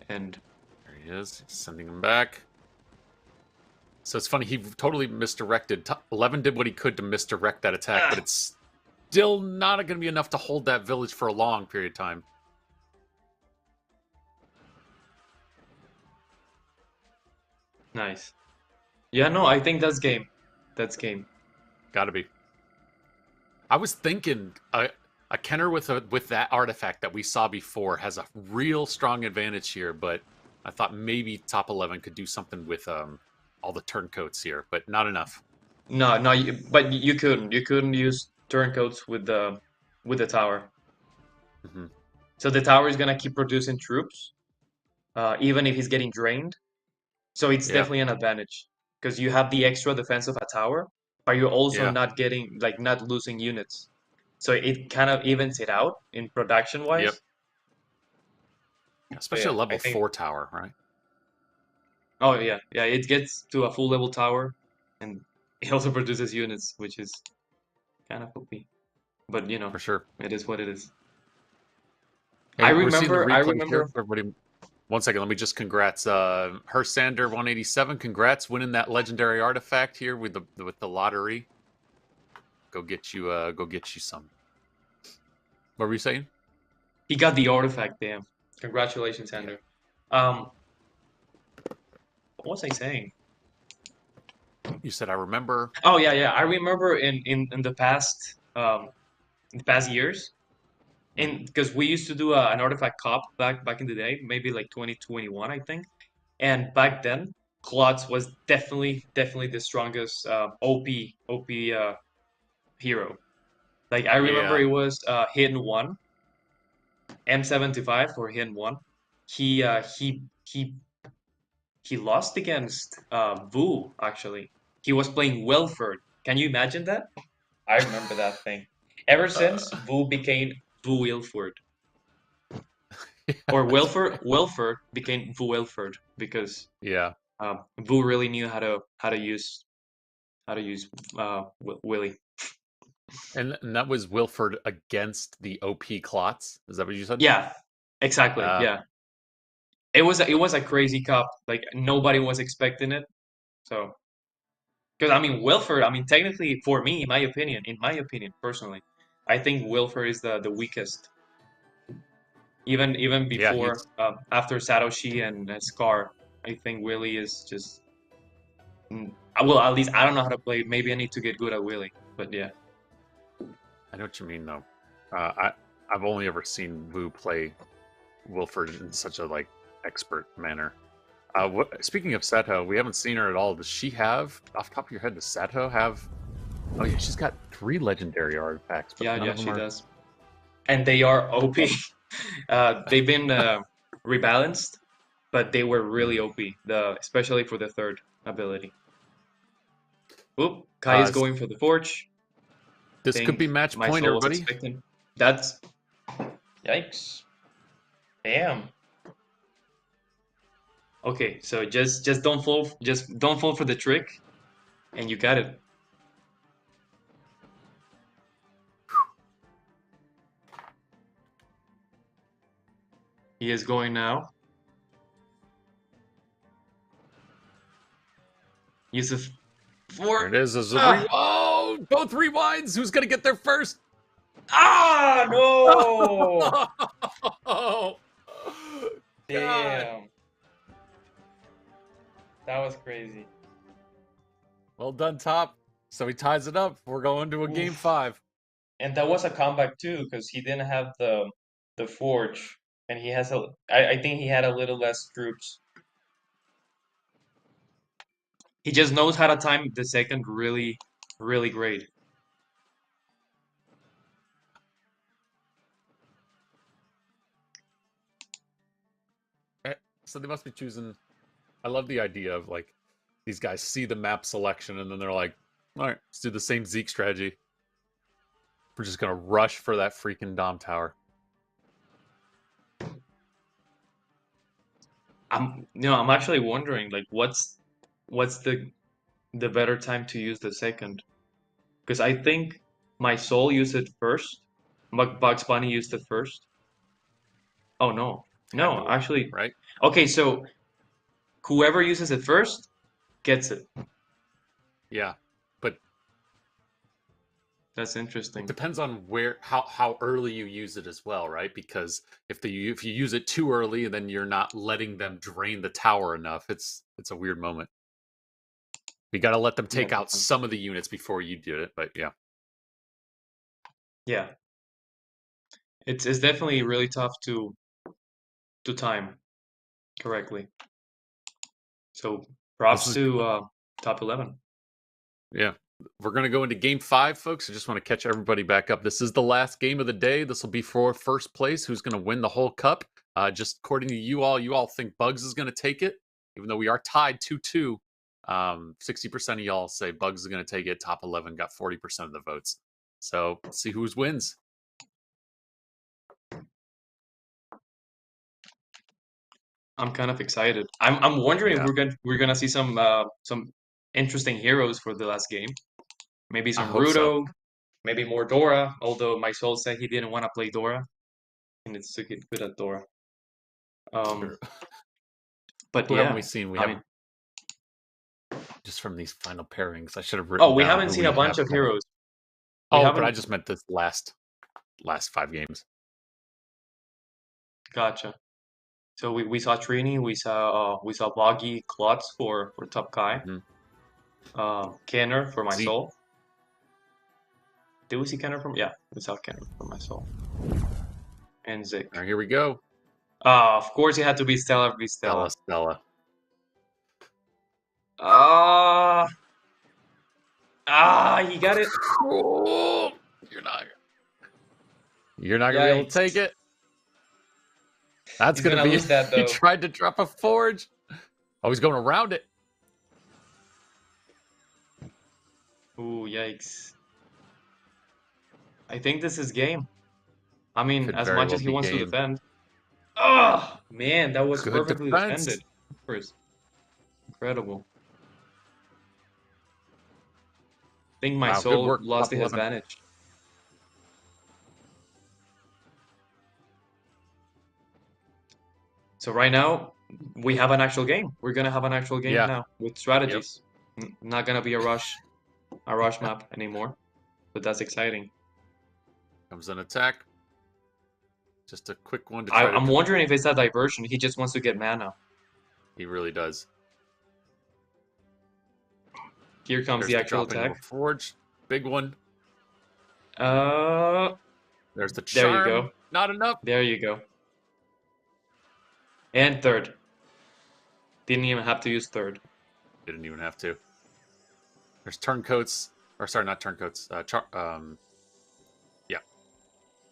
and There he is, sending him back. So it's funny, he totally misdirected. 11 did what he could to misdirect that attack, but ah, it's still not going to be enough to hold that village for a long period of time. nice. Yeah, no, I think that's game. That's game. Got to be. I was thinking a Kenner with that artifact that we saw before has a real strong advantage here, but I thought maybe top 11 could do something with all the turncoats here, but not enough. No, no, but you couldn't. You couldn't use turncoats with the tower. Hmm. So the tower is gonna keep producing troops, even if he's getting drained. So it's Yeah, definitely an advantage because you have the extra defense of a tower, but you're also yeah, not getting like not losing units. So it kind of evens it out in production yep. wise. So Especially yeah, a I level think. 4 tower, right? Oh yeah, yeah. It gets to a full level tower, and it also produces units, which is kind of OP. But For sure. it is what it is. I Hey, we're seeing the remember. I replay here. remember. Everybody, one second. Let me just congrats. Hersander 187. Congrats winning that legendary artifact here with the lottery. Go get you some. What were you saying? He got the artifact. Damn! Congratulations, Yeah. Andrew. What was I saying? You said I remember. Oh yeah, yeah. I remember in the past years, Mhm. and because we used to do an artifact cop back in the day, maybe like 2021, I think. And back then, Klotz was definitely the strongest OP hero. Like I remember Yeah. it was Hidden One, M75 or Hidden One. He lost against Vu actually. He was playing Welford. Can you imagine that? I remember that thing. Ever since Uh, Vu became Vu Wilford, yeah, or that's Welford funny. Welford became Vu Wilford because Yeah. Vu really knew how to use Willie. And that was Wilford against the OP Clots. Is that what you said? Yeah, exactly. Uh, Yeah, it was a crazy cup. Like nobody was expecting it. So because I mean Wilford, I mean technically for me, in my opinion, personally, I think Wilford is the weakest. Even yeah, before he's after Satoshi and Scar, I think Willie is just. Well, at least I don't know how to play. Maybe I need to get good at Willie. But yeah. I know what you mean though. I've only ever seen Wu play Wilford in such a expert manner. Speaking of Seto, we haven't seen her at all. Does she have, off the top of your head, does Seto have? Oh yeah, she's got 3 legendary artifacts, but Yeah, none yeah, of them she are. does. and they are OP. They've been rebalanced, but they were really OP. Especially for the third ability. Oop, Kai is Uh, going for the Forge. this could be Think match my point, soul was everybody. expecting. That's yikes. Damn. Okay, so just don't fall for the trick, and you got it. He is going now. Yusuf There four. it is. There's a Ah, oh, both rewinds. Who's gonna get there first? no! Oh, God. Damn, that was crazy. Well done, top. So he ties it up. We're going to a game Oof. 5. And that was a comeback too, because he didn't have the forge, and he has I think he had a little less troops. He just knows how to time the second really, really great. So they must be choosing. I love the idea of like these guys see the map selection and then they're like, all right, let's do the same Zeke strategy. We're just gonna rush for that freaking Dom Tower. I'm actually wondering like what's the better time to use the second? Because I think my soul used it first. Bugs Bunny used it first. Oh no. Had No, to have, actually. right? Okay, so whoever uses it first gets it. Yeah, but That's it interesting. depends on how early you use it as well, right? Because if you use it too early, then you're not letting them drain the tower enough. It's a weird moment. You got to let them Yeah, take out some of the units before you do it. But yeah, yeah. It's definitely really tough to time correctly. So this props is to top 11. yeah. We're gonna go into game 5, folks. I just want to catch everybody back up. This is the last game of the day. This will be for first place. Who's gonna win the whole cup? Just according to you all think Bugs is gonna take it, even though we are tied 2-2. 60% of y'all say Bugs is gonna take it. Top 11 got 40% of the votes. So let's see who's wins. I'm kind of excited. I'm wondering if Yeah, we're gonna see some interesting heroes for the last game. Maybe I some hope so. Rudo, maybe more Dora. Although my soul said he didn't want to play Dora, and it's took it good at Dora. Um, Sure. but Who haven't we yeah, seen? We I mean, haven't just from these final pairings. I should have oh, written we down haven't who seen a we bunch have of playing. heroes. We Oh, but I haven't. just meant this last 5 games. Gotcha. So we saw Trini, we saw Boggy, Klutz for top guy, Mhm. Kenner for my Zeke. soul. Did we see Kenner from? Yeah, we saw Kenner for my soul and All Zik. right, here we go. Of course, it had to be Stella v Stella. Stella. Ah, he got it. Oh, you're not. You're not gonna be able to take Yikes! it. That's He's gonna gonna be. lose that He though. tried to drop a forge. Oh, he's going around it. Ooh, yikes! I think this is game. I mean, Could as very much well as he be wants to game. defend. Oh man, that was Good perfectly defended. defense. First, incredible. I think my Wow, good soul work, lost top the 11. advantage. So right now, we have an actual game. We're gonna have an actual game Yeah. now with Yep. strategies. Not gonna be a rush map anymore. But that's exciting. Comes an attack. Just a quick one to I, try to. I'm wondering if it's a diversion. He just wants to get mana. He really does. Here comes There's the the actual dropping of a attack. forge. Big one. Uh, There's the there you charm. go. Not enough. There you go. And third. Didn't even have to use third. Didn't even have to. There's turncoats. Or sorry, not turncoats. Yeah.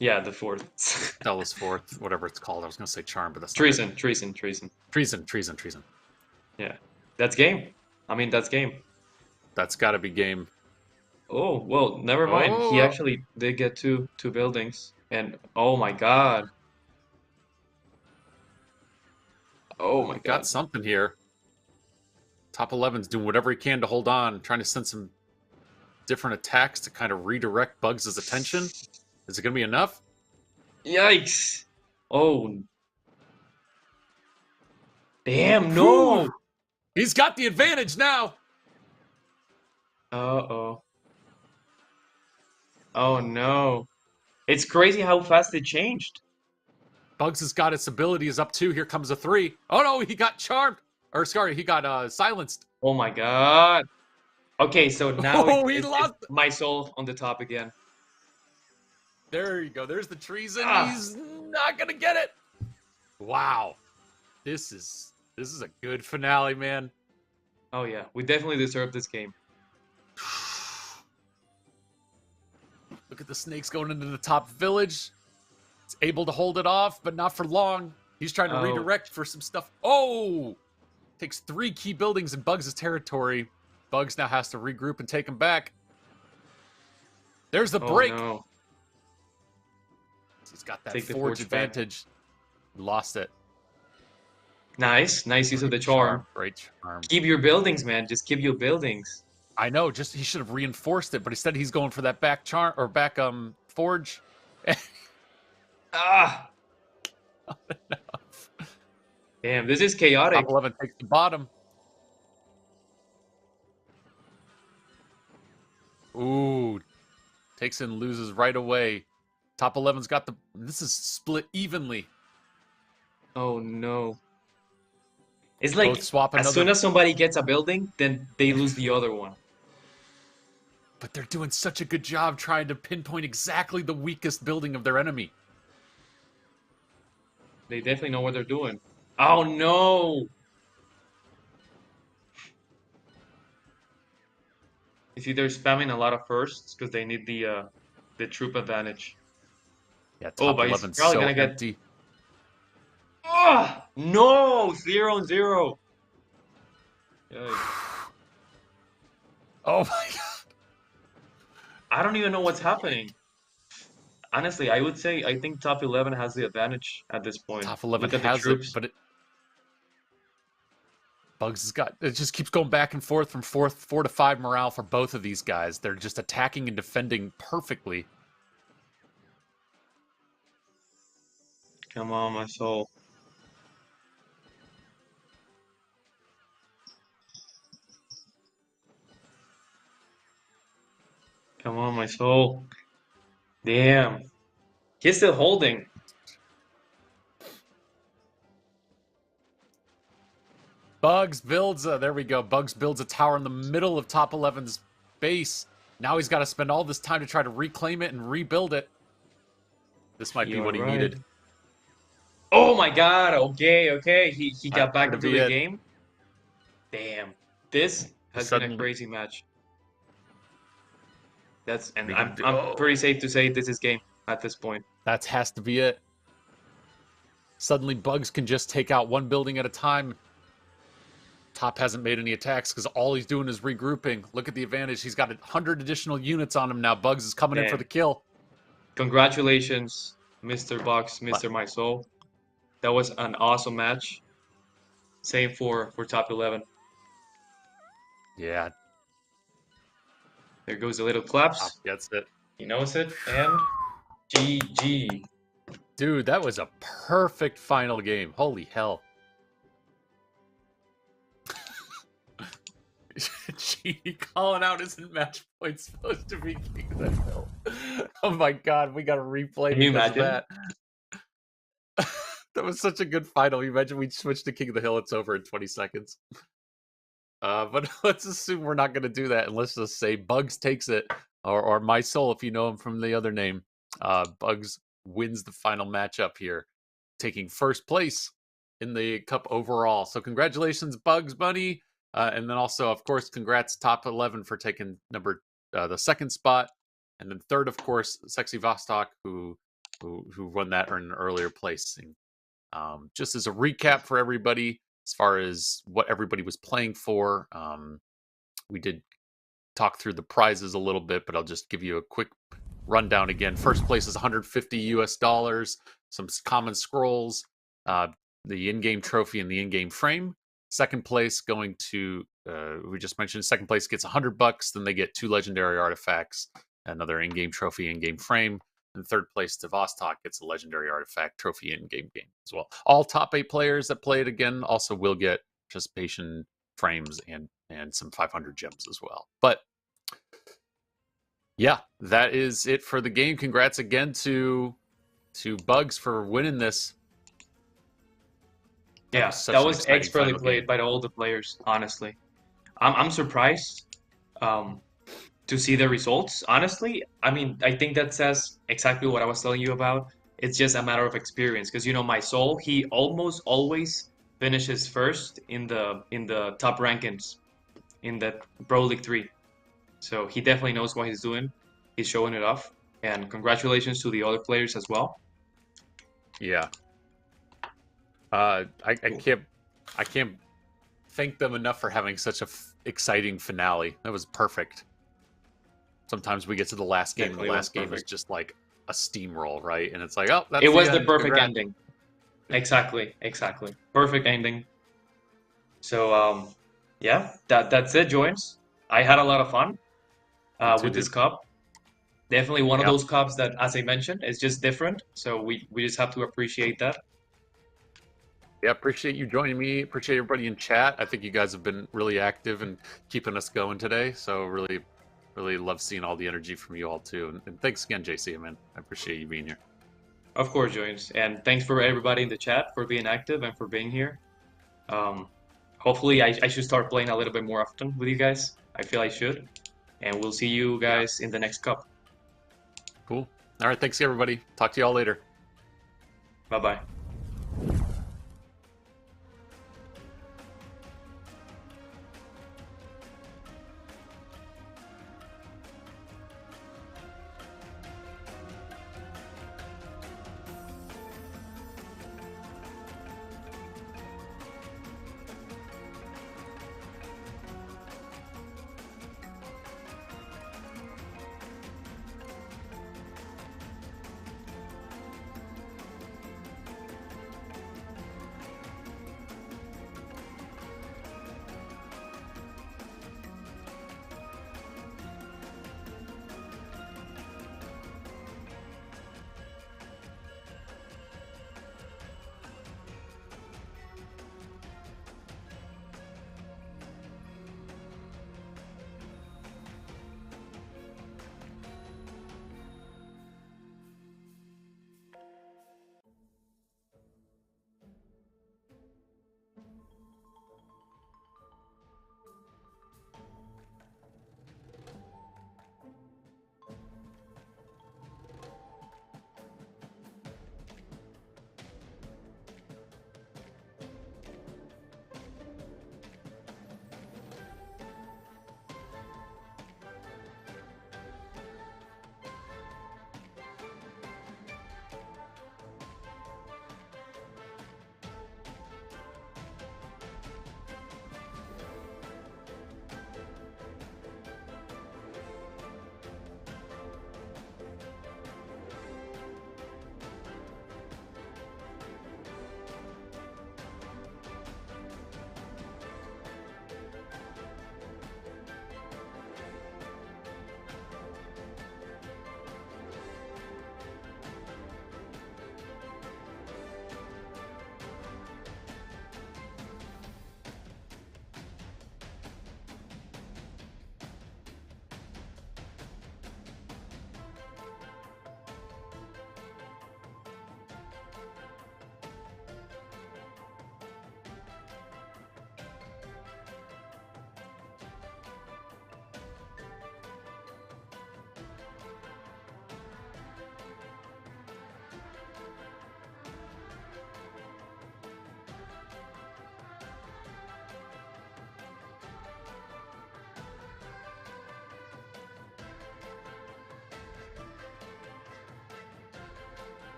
Yeah, the fourth. Stella's fourth, whatever it's called. I was going to say charm, but that's not it. Treason, treason, treason. Treason. Yeah, that's game. I mean, that's game. That's got to be game. Oh, well, never mind. He Oh, actually did get two buildings. And oh my God. Oh my we've got God. something here. Top 11's doing whatever he can to hold on, trying to send some different attacks to kind of redirect Bugs' attention. Is it going to be enough? Yikes. Oh, damn, Whew! no. He's got the advantage now. Uh-oh. Oh no. It's crazy how fast it changed. Bugs has got its abilities up 2. Here comes a 3. Oh no, he got charmed. Or sorry, he got silenced. Oh my God. Okay, so now Oh, he it's lost. my soul on the top again. There you go. There's the treason. Ah. He's not gonna get it. Wow. This is a good finale, man. Oh yeah, we definitely deserve this game. Look at the snakes going into the top village. It's able to hold it off, but not for long. He's trying to Oh, redirect for some stuff. Oh! Takes 3 key buildings in Bugs' territory. Bugs now has to regroup and take them back. There's the oh break. no. He's got that Take the forge forge back. advantage. Lost it. Nice, nice use of the charm. Great charm. Keep your buildings, man. Just keep your buildings. I know, just he should have reinforced it, but instead he's going for that back charm or back forge. Ah, damn, this is chaotic. Top 11 takes the bottom. Ooh, takes and loses right away. Top 11's got the. This is split evenly. Oh no. It's Both like swap as another. soon as somebody gets a building, then they lose the other one. But they're doing such a good job trying to pinpoint exactly the weakest building of their enemy. They definitely know what they're doing. Oh no. You see, they're spamming a lot of firsts because they need the troop advantage. Yeah, Oh, top but he's 11's probably so gonna get. empty. Ah, no, 0-0. Yikes. Oh my god. I don't even know what's happening. Honestly, I would say I think top 11 has the advantage at this point. Top 11 Look at the has it, troops. but Bugs has got it. Just keeps going back and forth from 4 to 5 morale for both of these guys. They're just attacking and defending perfectly. Come on, my soul. Come on, my soul. Damn. He's still holding. Bugs builds there we go. Bugs builds a tower in the middle of top 11's base. Now he's got to spend all this time to try to reclaim it and rebuild it. This might be You're what he right. needed. Oh my god. Okay, okay. He got back Gonna into be the it. game. Damn. This has been a crazy match. And I'm pretty safe to say this is game at this point. That has to be it. Suddenly Bugs can just take out one building at a time. Top hasn't made any attacks because all he's doing is regrouping. Look at the advantage. He's got 100 additional units on him now. Bugs is coming in for the kill. Congratulations, Mr. Box, Mr. My Soul. That was an awesome match. Same for top 11. Yeah. There goes the little claps. Top gets it. He knows it. And GG. Dude, that was a perfect final game. Holy hell. Genie calling out isn't match point supposed to be King of the Hill. Oh my god, we gotta replay Can you because of imagine? that. That was such a good final. You imagine we switch to King of the Hill, it's over in 20 seconds. But let's assume we're not gonna do that, and let's just say Bugs takes it, or My Soul if you know him from the other name. Bugs wins the final matchup here, taking first place in the cup overall. So congratulations, Bugs Bunny. And then also, of course, congrats top 11 for taking the second spot. And then third, of course, Sexy Vostok, who who won that earned an earlier placing. Just as a recap for everybody, as far as what everybody was playing for, we did talk through the prizes a little bit, but I'll just give you a quick rundown again. First place is 150 US dollars, some common scrolls, the in-game trophy and the in-game frame. Second place going to we just mentioned. Second place gets $100. Then they get 2 legendary artifacts, another in-game trophy, in-game frame. And third place to Vostok gets a legendary artifact, trophy, in-game game as well. All top 8 players that play it again also will get participation frames and some 500 gems as well. But yeah, that is it for the game. Congrats again to Bugs for winning this. Yeah, that was expertly played by all the players. Honestly, I'm surprised to see the results. Honestly, I mean, I think that says exactly what I was telling you about. It's just a matter of experience because my soul, he almost always finishes first in the top rankings in the Pro League 3. So he definitely knows what he's doing. He's showing it off. And congratulations to the other players as well. Yeah. I can't thank them enough for having such a exciting finale. That was perfect. Sometimes we get to the last game, and the last game is just like a steamroll, right? And it's like, oh, that's it was the the perfect ending. Exactly. Perfect ending. So yeah, that's it, Joins. I had a lot of fun with this cup. Definitely one of those cups that, as I mentioned, is just different. So we just have to appreciate that. Yeah, appreciate you joining me. Appreciate everybody in chat. I think you guys have been really active and keeping us going today. So really love seeing all the energy from you all too. And thanks again, JC, man. I appreciate you being here. Of course, Joins. And thanks for everybody in the chat for being active and for being here. Hopefully, I should start playing a little bit more often with you guys. I feel I should. And we'll see you guys in the next cup. Cool. All right. Thanks, everybody. Talk to you all later. Bye-bye.